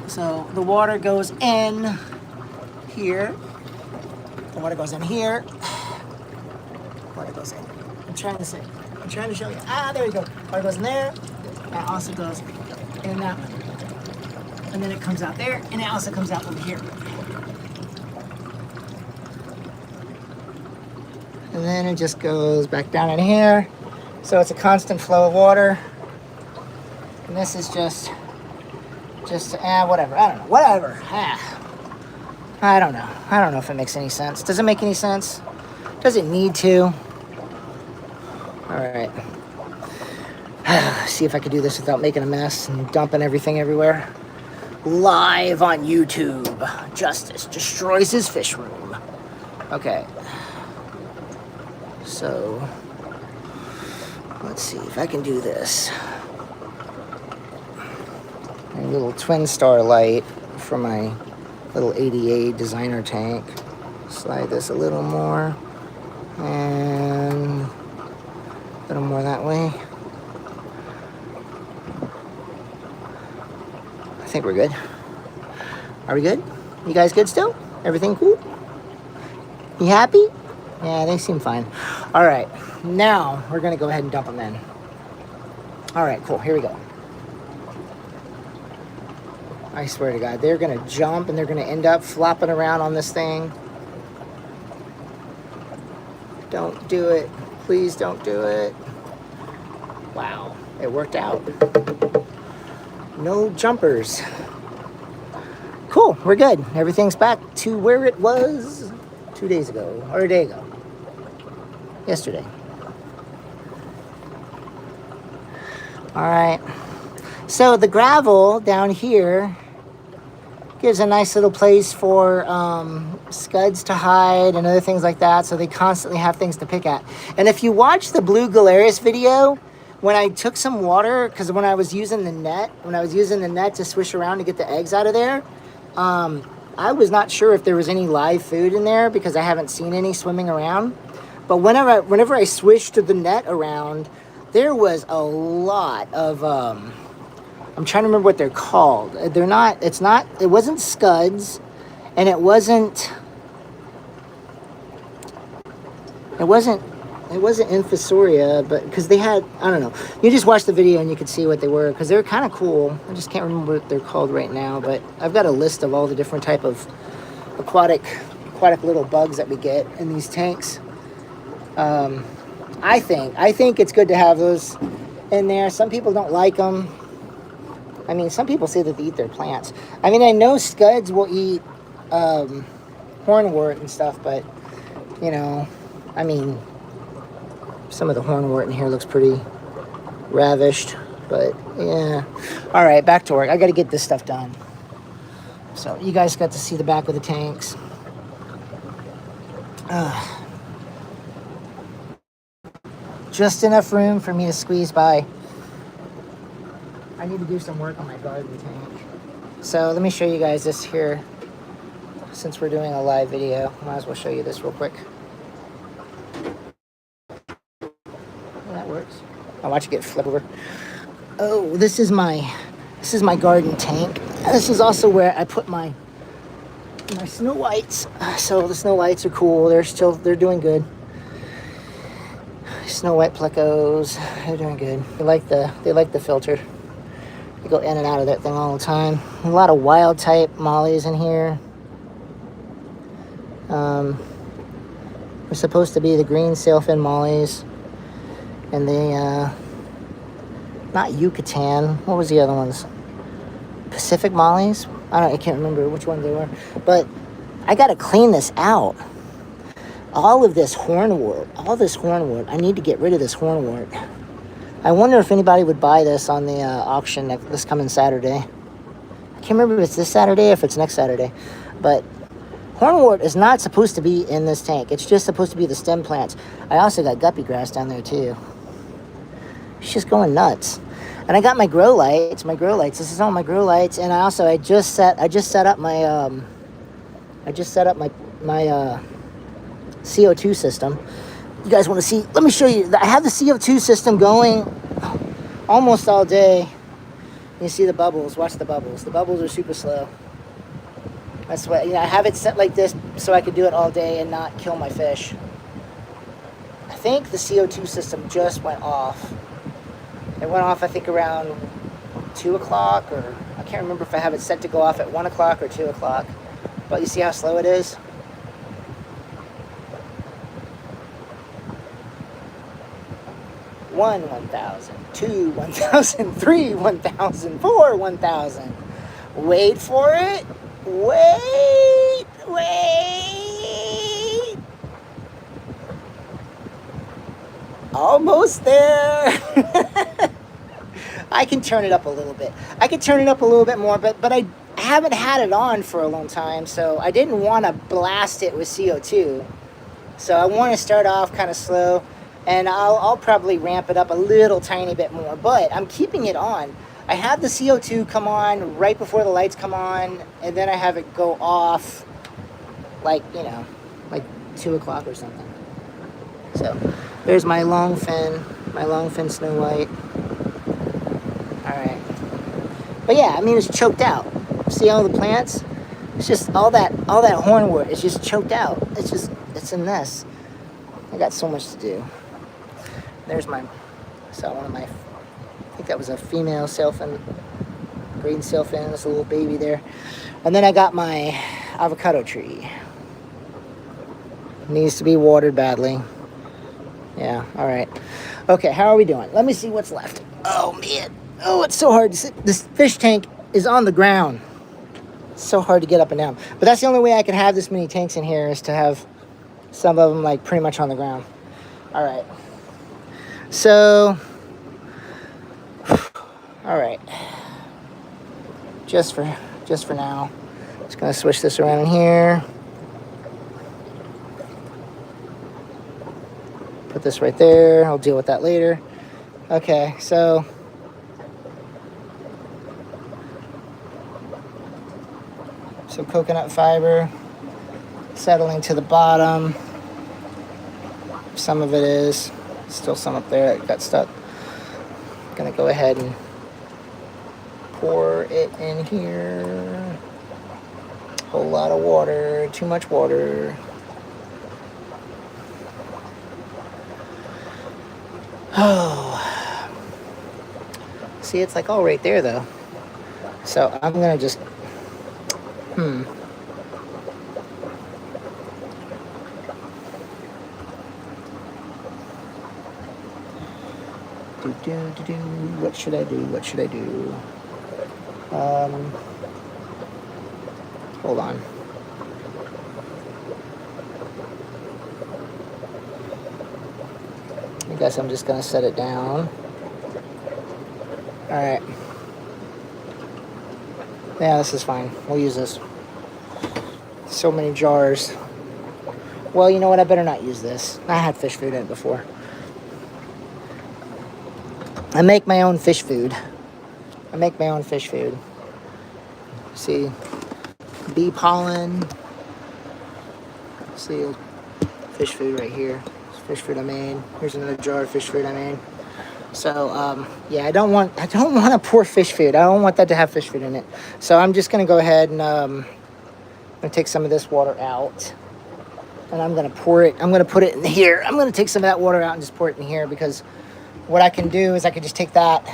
So the water goes in here. The water goes in here. Water goes in. I'm trying to show you. There you go. Water goes in there. That also goes in that one. And then it comes out there, and it also comes out over here. And then it just goes back down in here. So it's a constant flow of water. And this is just whatever. I don't know. Whatever. I don't know. I don't know if it makes any sense. Does it make any sense? Does it need to? All right. See if I can do this without making a mess and dumping everything everywhere. Live on YouTube. Justice destroys his fish room. Okay. So, let's see if I can do this. A little twin star light for my little ADA designer tank. Slide this a little more. And a little more that way. I think we're good. Are we good? You guys good still? Everything cool? You happy? Yeah, they seem fine. All right, now we're gonna go ahead and dump them in. All right, cool, here we go. I swear to God, they're gonna jump and they're gonna end up flopping around on this thing. Don't do it. Please don't do it. Wow, it worked out. No jumpers. Cool, we're good. Everything's back to where it was 2 days ago, or a day ago. Yesterday. All right. So the gravel down here gives a nice little place for scuds to hide and other things like that, so they constantly have things to pick at. And if you watch the blue galarius video, when I took some water, because when I was using the net to swish around to get the eggs out of there, I was not sure if there was any live food in there because I haven't seen any swimming around. But whenever I swished the net around, there was a lot of I'm trying to remember what they're called. It wasn't scuds, and it wasn't Infusoria, but because they had, I don't know. You just watch the video and you could see what they were, because they're kind of cool. I just can't remember what they're called right now, but I've got a list of all the different type of aquatic little bugs that we get in these tanks. I think it's good to have those in there. Some people don't like them. I mean, some people say that they eat their plants. I mean, I know scuds will eat hornwort and stuff, but, you know, I mean, some of the hornwort in here looks pretty ravished, but yeah. All right, back to work. I got to get this stuff done. So you guys got to see the back of the tanks. Just enough room for me to squeeze by. I need to do some work on my garden tank. So let me show you guys this here. Since we're doing a live video, might as well show you this real quick. That works. I'll watch it get flipped over. Oh, this is my garden tank. This is also where I put my Snow Whites. So the Snow Whites are cool. They're doing good. Snow White plecos, they're doing good. They like the filter. They go in and out of that thing all the time. A lot of wild type mollies in here. They're supposed to be the green sailfin mollies, and they not Yucatan. What was the other ones? Pacific mollies. I can't remember which ones they were. But I got to clean this out. All this hornwort, I need to get rid of this hornwort. I wonder if anybody would buy this on the auction this coming Saturday. I can't remember if it's this Saturday or if it's next Saturday. But hornwort is not supposed to be in this tank. It's just supposed to be the stem plants. I also got guppy grass down there too. It's just going nuts. And I got my grow lights. This is all my grow lights. And I just set up my CO2 system. You guys want to see? Let me show you. I have the CO2 system going almost all day. You see the bubbles. Watch the bubbles. The bubbles are super slow. That's why I have it set like this so I could do it all day and not kill my fish. I think the CO2 system just went off. It went off, I think, around 2 o'clock, or I can't remember if I have it set to go off at 1 o'clock or 2 o'clock. But you see how slow it is? 1,000, 2, 1,000, 3, 1,000, 4, 1,000. Wait for it. Wait. Almost there. I can turn it up a little bit. I could turn it up a little bit more, but I haven't had it on for a long time, so I didn't want to blast it with CO2. So I want to start off kind of slow. And I'll probably ramp it up a little tiny bit more, but I'm keeping it on. I have the CO2 come on right before the lights come on, and then I have it go off like 2 o'clock or something. So there's my long fin Snow White. All right. But yeah, I mean, it's choked out. See all the plants? It's just all that hornwort is just choked out. It's a mess. I got so much to do. There's one of my, I think that was a female sailfin, green sailfin. That's a little baby there. And then I got my avocado tree. Needs to be watered badly. Yeah, all right. Okay, how are we doing? Let me see what's left. Oh, man. Oh, it's so hard to sit. This fish tank is on the ground. It's so hard to get up and down. But that's the only way I could have this many tanks in here is to have some of them like pretty much on the ground. All right. So, all right. Just for now. Just gonna switch this around in here. Put this right there. I'll deal with that later. Okay, so coconut fiber settling to the bottom. Some of it is still some up there that got stuck. Gonna go ahead and pour it in here. Whole lot of water, too much water. Oh, see, it's like all right there though. So I'm gonna just What should I do? What should I do? Hold on. I guess I'm just gonna set it down. All right. Yeah, this is fine. We'll use this. So many jars. Well, you know what? I better not use this. I had fish food in it before. I make my own fish food. See, bee pollen. See, fish food right here. Fish food I made. Here's another jar of fish food I made. So, yeah, I don't want to pour fish food. I don't want that to have fish food in it. So I'm just gonna go ahead and I'm gonna take some of this water out, and I'm gonna pour it. I'm gonna put it in here. I'm gonna take some of that water out and just pour it in here, because what I can do is I can just take that,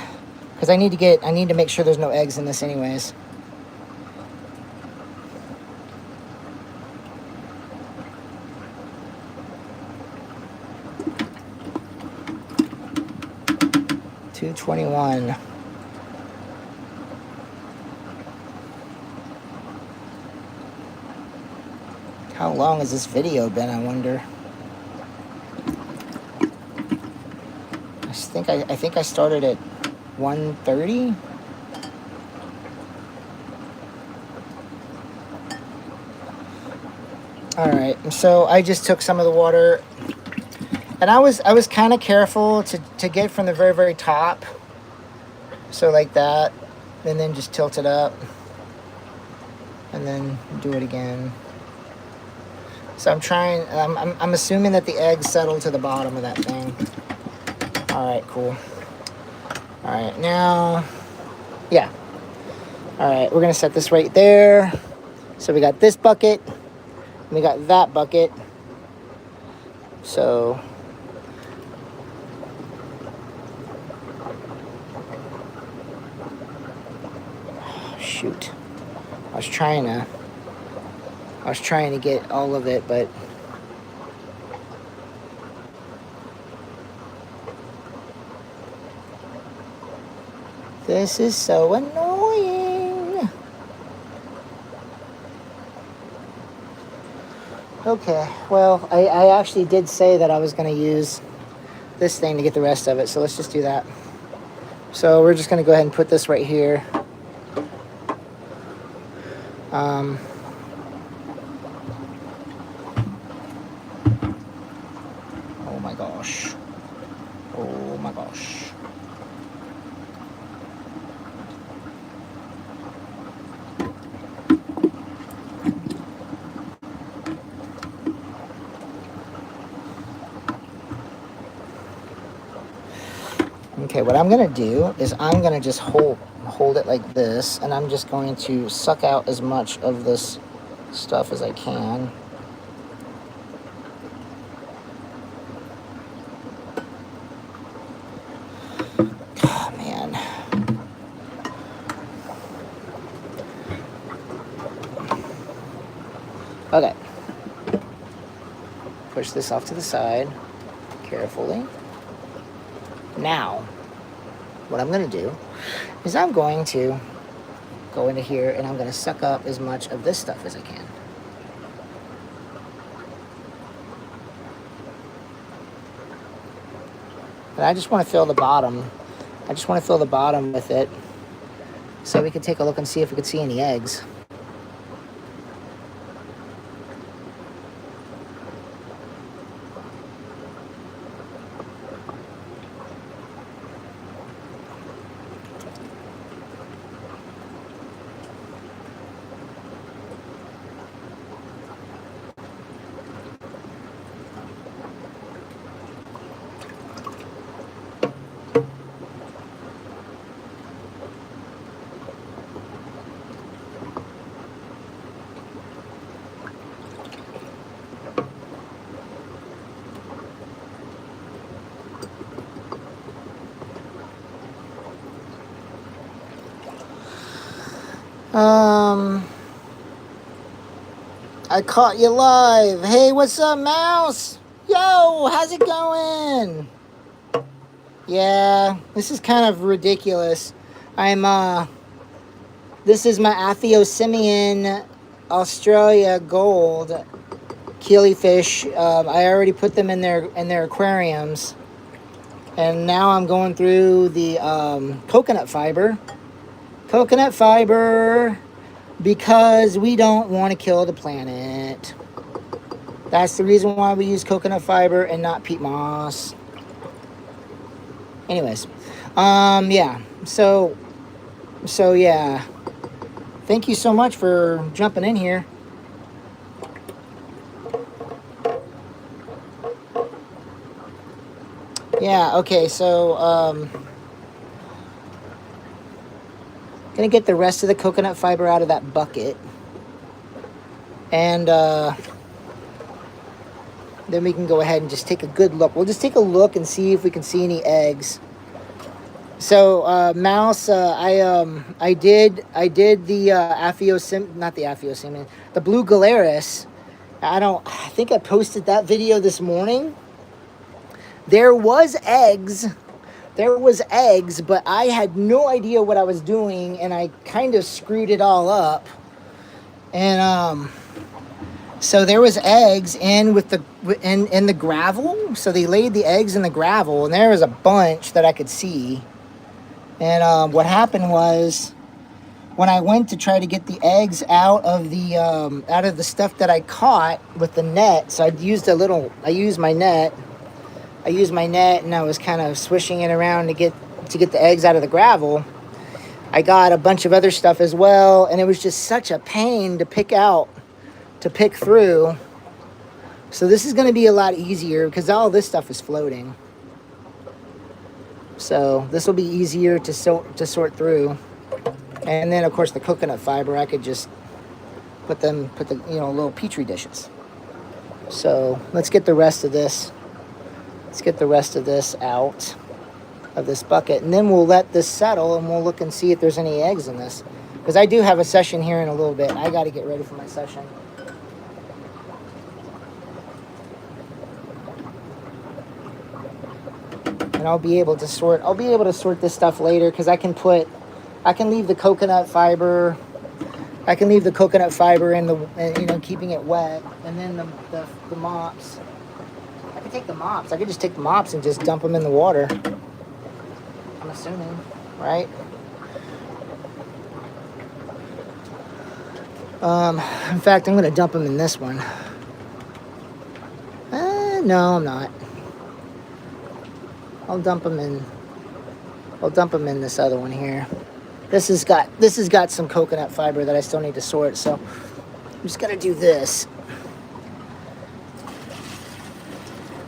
because I need to make sure there's no eggs in this anyways. $2.21. How long has this video been, I wonder? I think I started at 1:30. All right, so I just took some of the water, and I was kind of careful to get from the very, very top, so like that, and then just tilt it up, and then do it again. So I'm assuming that the eggs settle to the bottom of that thing. All right, cool. All right, now, yeah. All right, we're gonna set this right there. So we got this bucket, and we got that bucket. So, shoot. I was trying to get all of it, but this is so annoying. Okay, well, I actually did say that I was going to use this thing to get the rest of it, so let's just do that. So we're just going to go ahead and put this right here. Oh my gosh. Oh my gosh. Okay, what I'm gonna do is I'm gonna just hold it like this, and I'm just going to suck out as much of this stuff as I can. Oh, man. Okay. Push this off to the side carefully. Now, what I'm going to do is I'm going to go into here and I'm going to suck up as much of this stuff as I can. And I just want to fill the bottom. I just want to fill the bottom with it so we can take a look and see if we can see any eggs. I caught you live. Hey, what's up, Mouse? Yo, how's it going? Yeah, this is kind of ridiculous. This is my Aphyosemion Australia gold killifish. I already put them in their aquariums. And now I'm going through the coconut fiber. Coconut fiber, because we don't want to kill the planet. That's the reason why we use coconut fiber and not peat moss. Anyways, yeah. So yeah. Thank you so much for jumping in here. Yeah, okay, so, gonna get the rest of the coconut fiber out of that bucket. And, then we can go ahead and just take a good look. We'll just take a look and see if we can see any eggs. So, Mouse, I did the, not the Aphyosemion, the blue Galaris. I think I posted that video this morning. There was eggs, but I had no idea what I was doing, and I kind of screwed it all up. And so there was eggs in the gravel. So they laid the eggs in the gravel, and there was a bunch that I could see. And what happened was, when I went to try to get the eggs out of the stuff that I caught with the net, so I used my net. And I was kind of swishing it around to get the eggs out of the gravel. I got a bunch of other stuff as well, and it was just such a pain to pick through. So this is going to be a lot easier because all this stuff is floating. So this will be easier to sort through. And then of course the coconut fiber, I could just put the little petri dishes. So let's get the rest of this. Let's get the rest of this out of this bucket, and then we'll let this settle, and we'll look and see if there's any eggs in this. Because I do have a session here in a little bit. I got to get ready for my session. And I'll be able to sort this stuff later, because I can leave the coconut fiber. I can leave the coconut fiber in keeping it wet, and then the mops. I could just take the mops and just dump them in the water. I'm assuming, right? In fact, I'm going to dump them in this one. No, I'm not. I'll dump them in this other one here. This has got some coconut fiber that I still need to sort, so I'm just going to do this.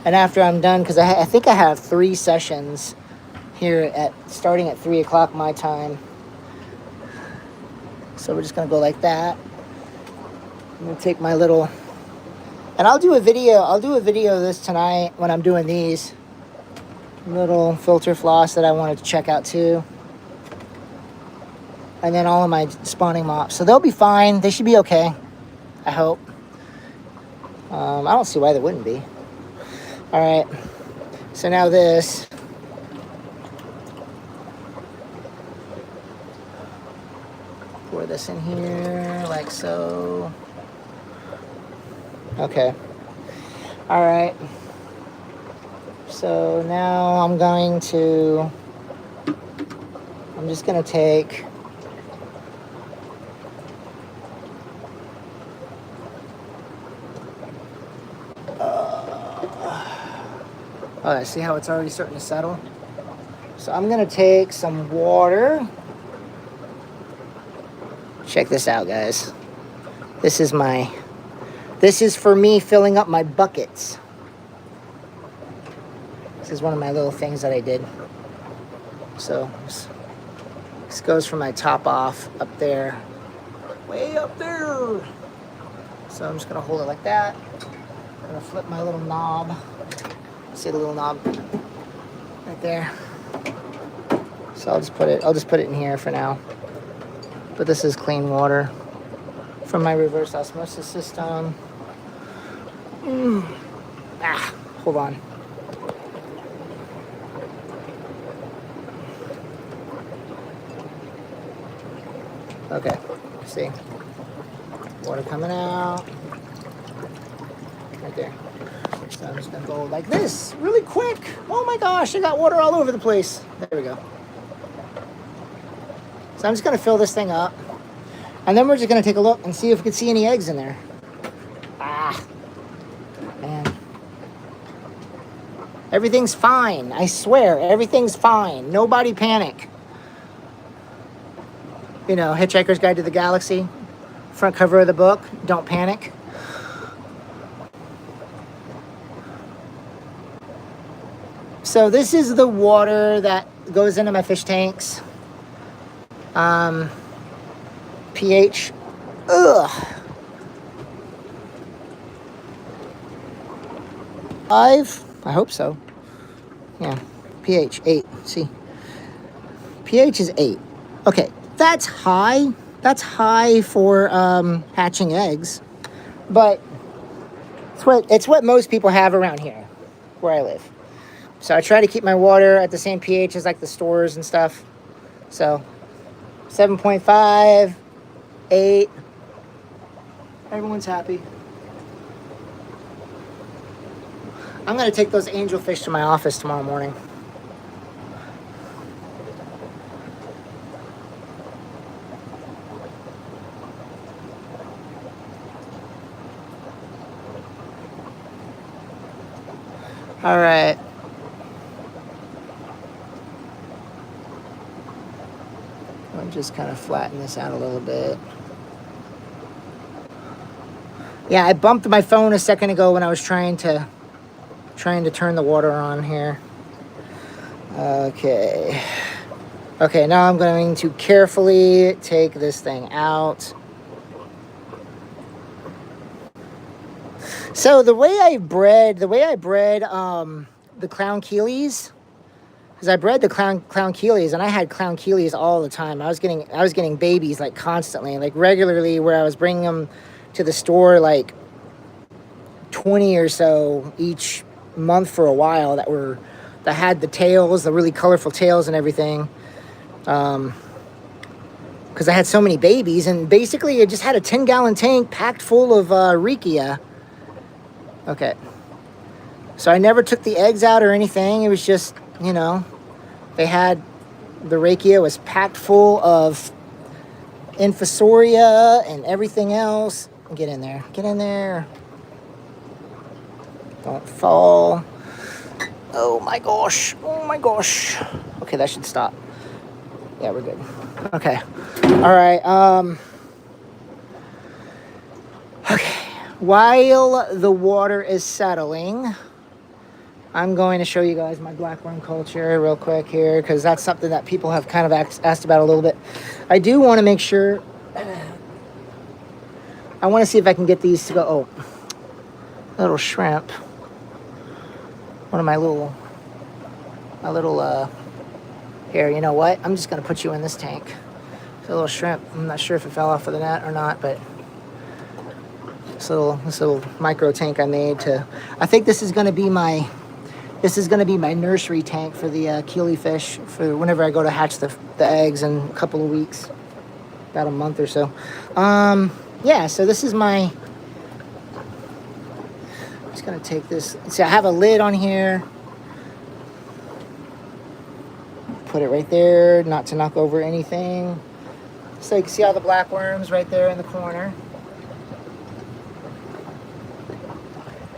And after I'm done, because I think I have 3 sessions here starting at 3 o'clock my time. So we're just going to go like that. I'm going to take my little... And I'll do a video of this tonight when I'm doing these. Little filter floss that I wanted to check out too. And then all of my spawning mops. So they'll be fine. They should be okay. I hope. I don't see why they wouldn't be. All right. So now this. Pour this in here like so. Okay. All right. So now I'm just going to take oh, see how it's already starting to settle? So I'm going to take some water. Check this out, guys. This is for me filling up my buckets. This is one of my little things that I did. So this goes from my top off up there, way up there. So I'm just gonna hold it like that. I'm gonna flip my little knob. See the little knob right there. So I'll just put it in here for now. But this is clean water from my reverse osmosis system. Hold on. Okay, see? Water coming out. Right there. So I'm just gonna go like this, really quick. Oh my gosh, I got water all over the place. There we go. So I'm just gonna fill this thing up. And then we're just gonna take a look and see if we can see any eggs in there. Man. Everything's fine. I swear, everything's fine. Nobody panic. You know, Hitchhiker's Guide to the Galaxy, front cover of the book, don't panic. So this is the water that goes into my fish tanks. pH, Five, I hope so. Yeah, pH 8. See, pH is 8. Okay, that's high. That's high for hatching eggs, but it's what most people have around here, where I live. So I try to keep my water at the same pH as like the stores and stuff. So 7.5, 8. Everyone's happy. I'm going to take those angelfish to my office tomorrow morning. All right. I'll just kind of flatten this out a little bit. Yeah, I bumped my phone a second ago when I was trying to turn the water on here. Okay. Okay, now I'm going to carefully take this thing out. So the way I bred the clown keelies, because I bred the clown keelies and I had clown keelies all the time. I was getting babies like constantly, like regularly, where I was bringing them to the store like 20 or so each month for a while that had the tails, the really colorful tails and everything. Because I had so many babies, and basically I just had a 10-gallon tank packed full of Riccia. Okay. So I never took the eggs out or anything. It was just, you know, the Riccia was packed full of Infusoria and everything else. Get in there. Get in there. Don't fall. Oh my gosh. Oh my gosh. Okay, that should stop. Yeah, we're good. Okay. All right. Okay. While the water is settling, I'm going to show you guys my blackworm culture real quick here, because that's something that people have kind of asked about a little bit. I do want to make sure. I want to see if I can get these to go. Oh, little shrimp. One of my little. Here, you know what? I'm just going to put you in this tank. It's a little shrimp. I'm not sure if it fell off of the net or not, but this little micro tank I made I think this is going to be my This is going to be my nursery tank for the keely fish for whenever I go to hatch the eggs in a couple of weeks, about a month or so. Yeah, so this is my, I'm just going to take this. See, I have a lid on here. Put it right there, not to knock over anything. So you can see all the black worms right there in the corner.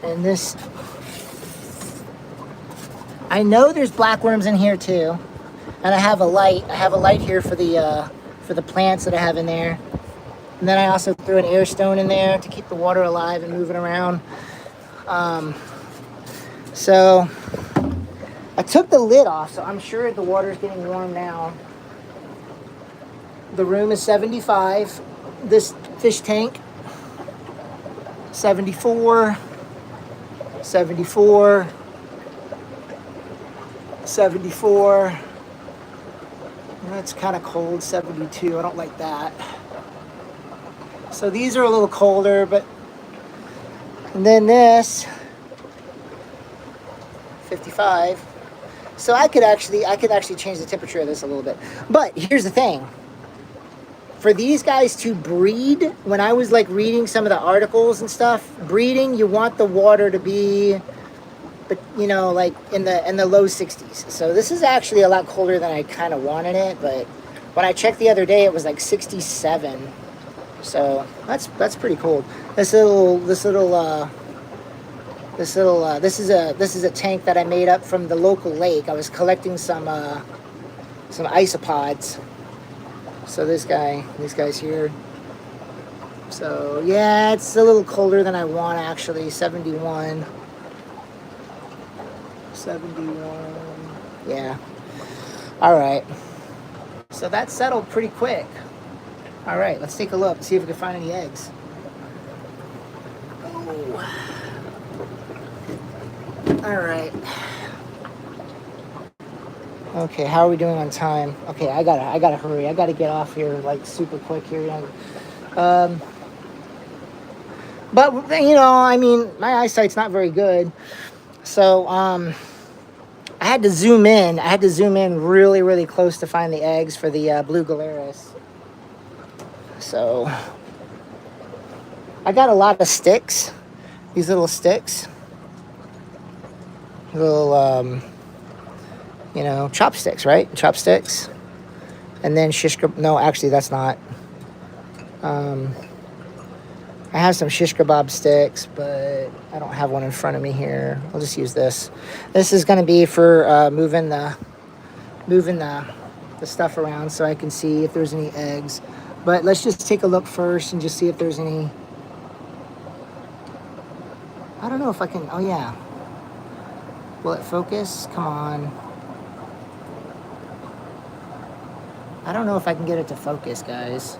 And this, I know there's black worms in here too. And I have a light. I have a light here for the plants that I have in there. And then I also threw an air stone in there to keep the water alive and moving around. So I took the lid off, so I'm sure the water's getting warm now. The room is 75. This fish tank, 74, 74, 74. That's kind of cold, 72. I don't like that. So these are a little colder, but and then this 55. So I could actually change the temperature of this a little bit. But here's the thing. For these guys to breed, when I was like reading some of the articles and stuff, breeding, you want the water to be, but you know, like in the low 60s. So this is actually a lot colder than I kind of wanted it, but when I checked the other day, it was like 67. So that's pretty cold. This is a tank that I made up from the local lake. I was collecting some isopods. So these guys here. So yeah, it's a little colder than I want actually. 71. 71. Yeah. All right. So that settled pretty quick. All right, let's take a look, see if we can find any eggs. Oh. All right. Okay, how are we doing on time? Okay, I gotta hurry. I gotta get off here like super quick here. But you know, I mean, my eyesight's not very good, so I had to zoom in. I had to zoom in really, really close to find the eggs for the blue Galeris. So I got a lot of sticks. These little sticks. Little, you know, chopsticks, right? Chopsticks. And then shish kebab. No, actually, that's not. I have some shish kebab sticks, but I don't have one in front of me here. I'll just use this. This is going to be for moving the stuff around so I can see if there's any eggs. But let's just take a look first and just see if there's any. I don't know if I can. Oh, yeah. Will it focus? Come on. I don't know if I can get it to focus, guys.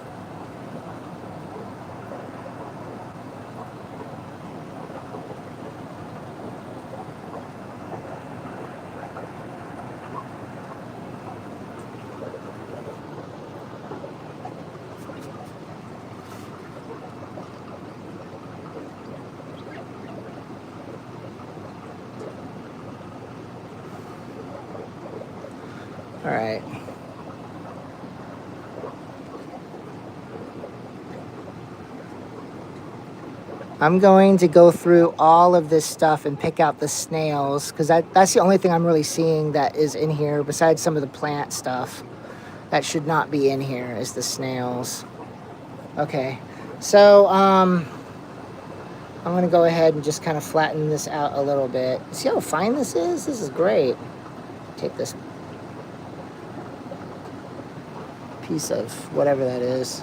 All right. I'm going to go through all of this stuff and pick out the snails because that's the only thing I'm really seeing that is in here besides some of the plant stuff. That should not be in here is the snails. Okay, so I'm going to go ahead and just kind of flatten this out a little bit. See how fine this is? This is great. Take this piece of whatever that is.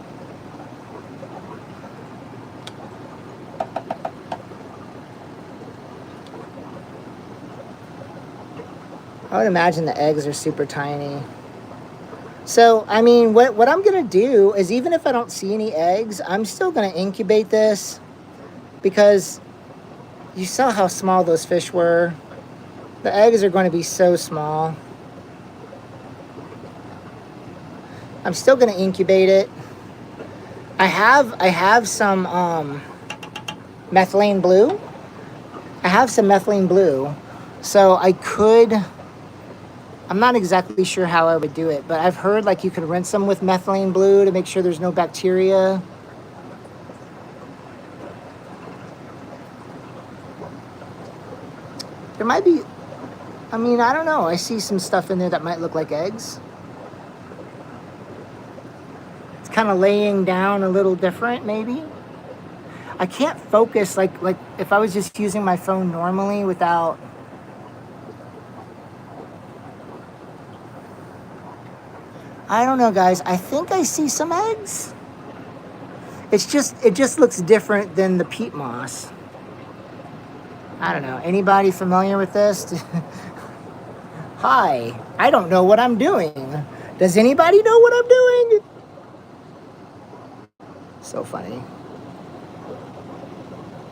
I would imagine the eggs are super tiny. So, I mean, what I'm going to do is even if I don't see any eggs, I'm still going to incubate this because you saw how small those fish were. The eggs are going to be so small. I'm still going to incubate it. I have some methylene blue. I have some methylene blue. So I'm not exactly sure how I would do it, but I've heard like you could rinse them with methylene blue to make sure there's no bacteria. There might be, I mean, I don't know. I see some stuff in there that might look like eggs. It's kind of laying down a little different, maybe. I can't focus like if I was just using my phone normally without. I don't know, guys. I think I see some eggs. It just looks different than the peat moss. I don't know. Anybody familiar with this? Hi, I don't know what I'm doing. Does anybody know what I'm doing? So funny.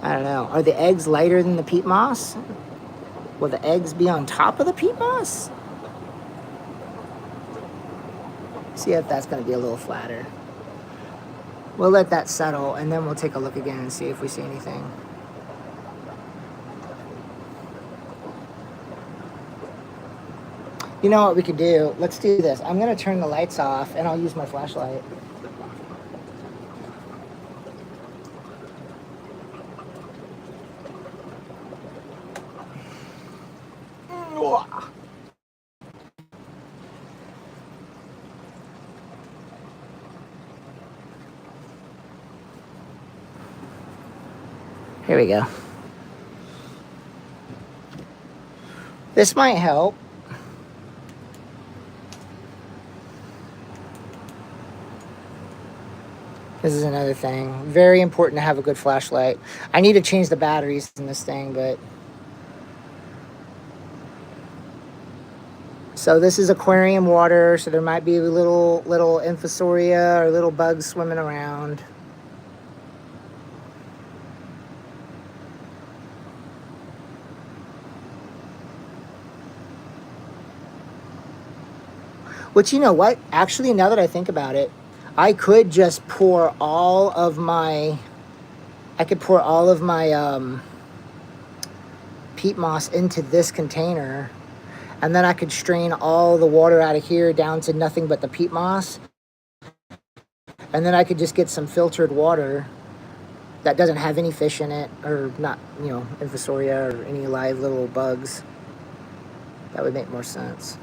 I don't know. Are the eggs lighter than the peat moss? Will the eggs be on top of the peat moss? See if that's going to be a little flatter. We'll let that settle, and then we'll take a look again and see if we see anything. You know what we could do? Let's do this. I'm going to turn the lights off, and I'll use my flashlight. Here we go. This might help. This is another thing. Very important to have a good flashlight. I need to change the batteries in this thing, but... So this is aquarium water, so there might be little Aphyosemion or little bugs swimming around. Which, you know what? Actually, now that I think about it, I could just pour all of my... peat moss into this container, and then I could strain all the water out of here down to nothing but the peat moss, and then I could just get some filtered water that doesn't have any fish in it, or not, you know, Aphyosemion or any live little bugs. That would make more sense.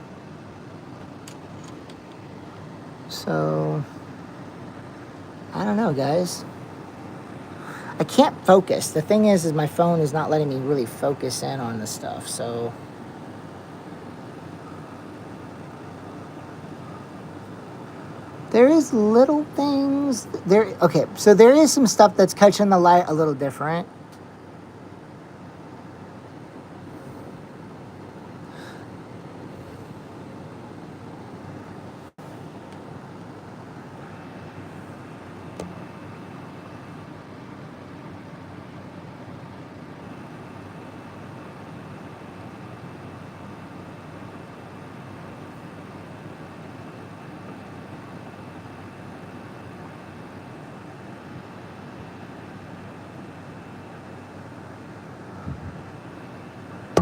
So, I don't know, guys. I can't focus. The thing is my phone is not letting me really focus in on this stuff, so... There is little things... Okay, so there is some stuff that's catching the light a little different.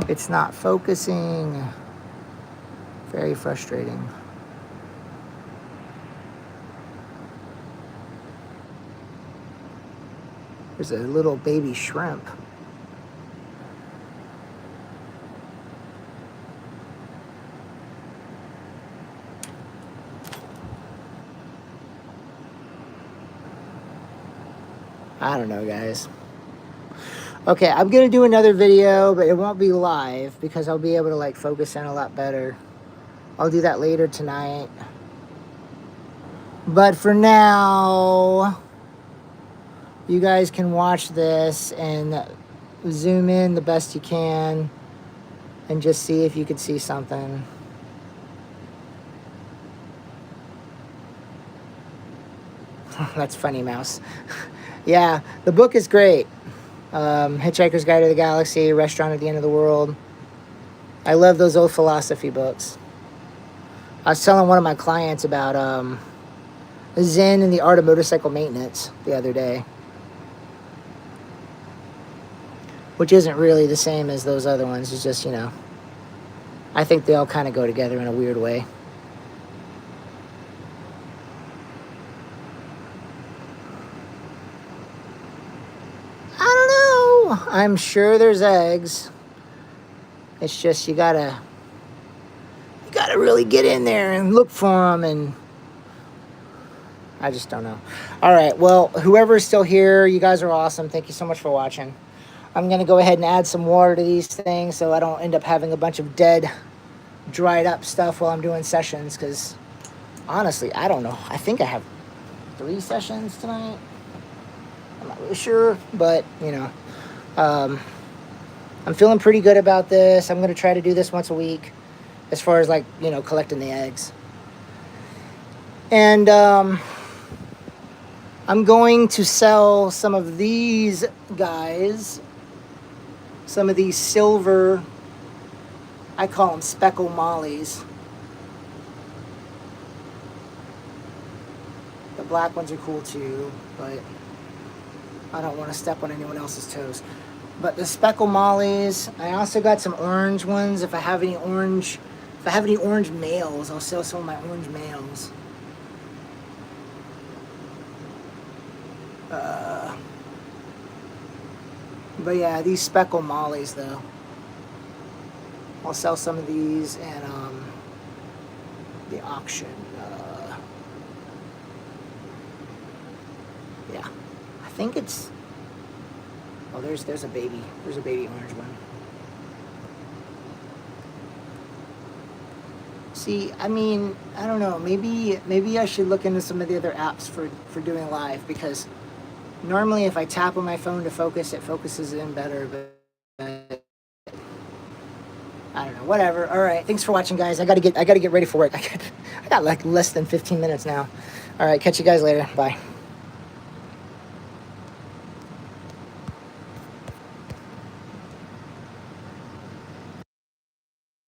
It's not focusing. Very frustrating. There's a little baby shrimp. I don't know, guys. Okay, I'm going to do another video, but it won't be live because I'll be able to like focus in a lot better. I'll do that later tonight. But for now, you guys can watch this and zoom in the best you can and just see if you could see something. That's funny, Mouse. Yeah, the book is great. Hitchhiker's Guide to the Galaxy, Restaurant at the End of the World. I love those old philosophy books. I was telling one of my clients about Zen and the Art of Motorcycle Maintenance the other day, which isn't really the same as those other ones. It's just, you know, I think they all kind of go together in a weird way. I don't know. I'm sure there's eggs. It's just you gotta really get in there and look for them, and I just don't know. All right, well, whoever's still here, you guys are awesome. Thank you so much for watching. I'm gonna go ahead and add some water to these things so I don't end up having a bunch of dead, dried up stuff while I'm doing sessions, because honestly, I don't know. I think I have 3 sessions tonight. I'm not really sure, but you know, I'm feeling pretty good about this. I'm gonna try to do this once a week, as far as like, you know, collecting the eggs. And I'm going to sell some of these guys, some of these silver, I call them speckle mollies. The black ones are cool too, but I don't want to step on anyone else's toes. But the speckle mollies, I also got some orange ones. If I have any orange males, I'll sell some of my orange males. But yeah, these speckle mollies though, I'll sell some of these and the auction. Yeah, I think it's. Oh, there's a baby. There's a baby orange one. See, I mean, I don't know. Maybe I should look into some of the other apps for doing live, because normally if I tap on my phone to focus, it focuses in better. But I don't know. Whatever. All right. Thanks for watching, guys. I gotta get ready for work. I got like less than 15 minutes now. All right. Catch you guys later. Bye.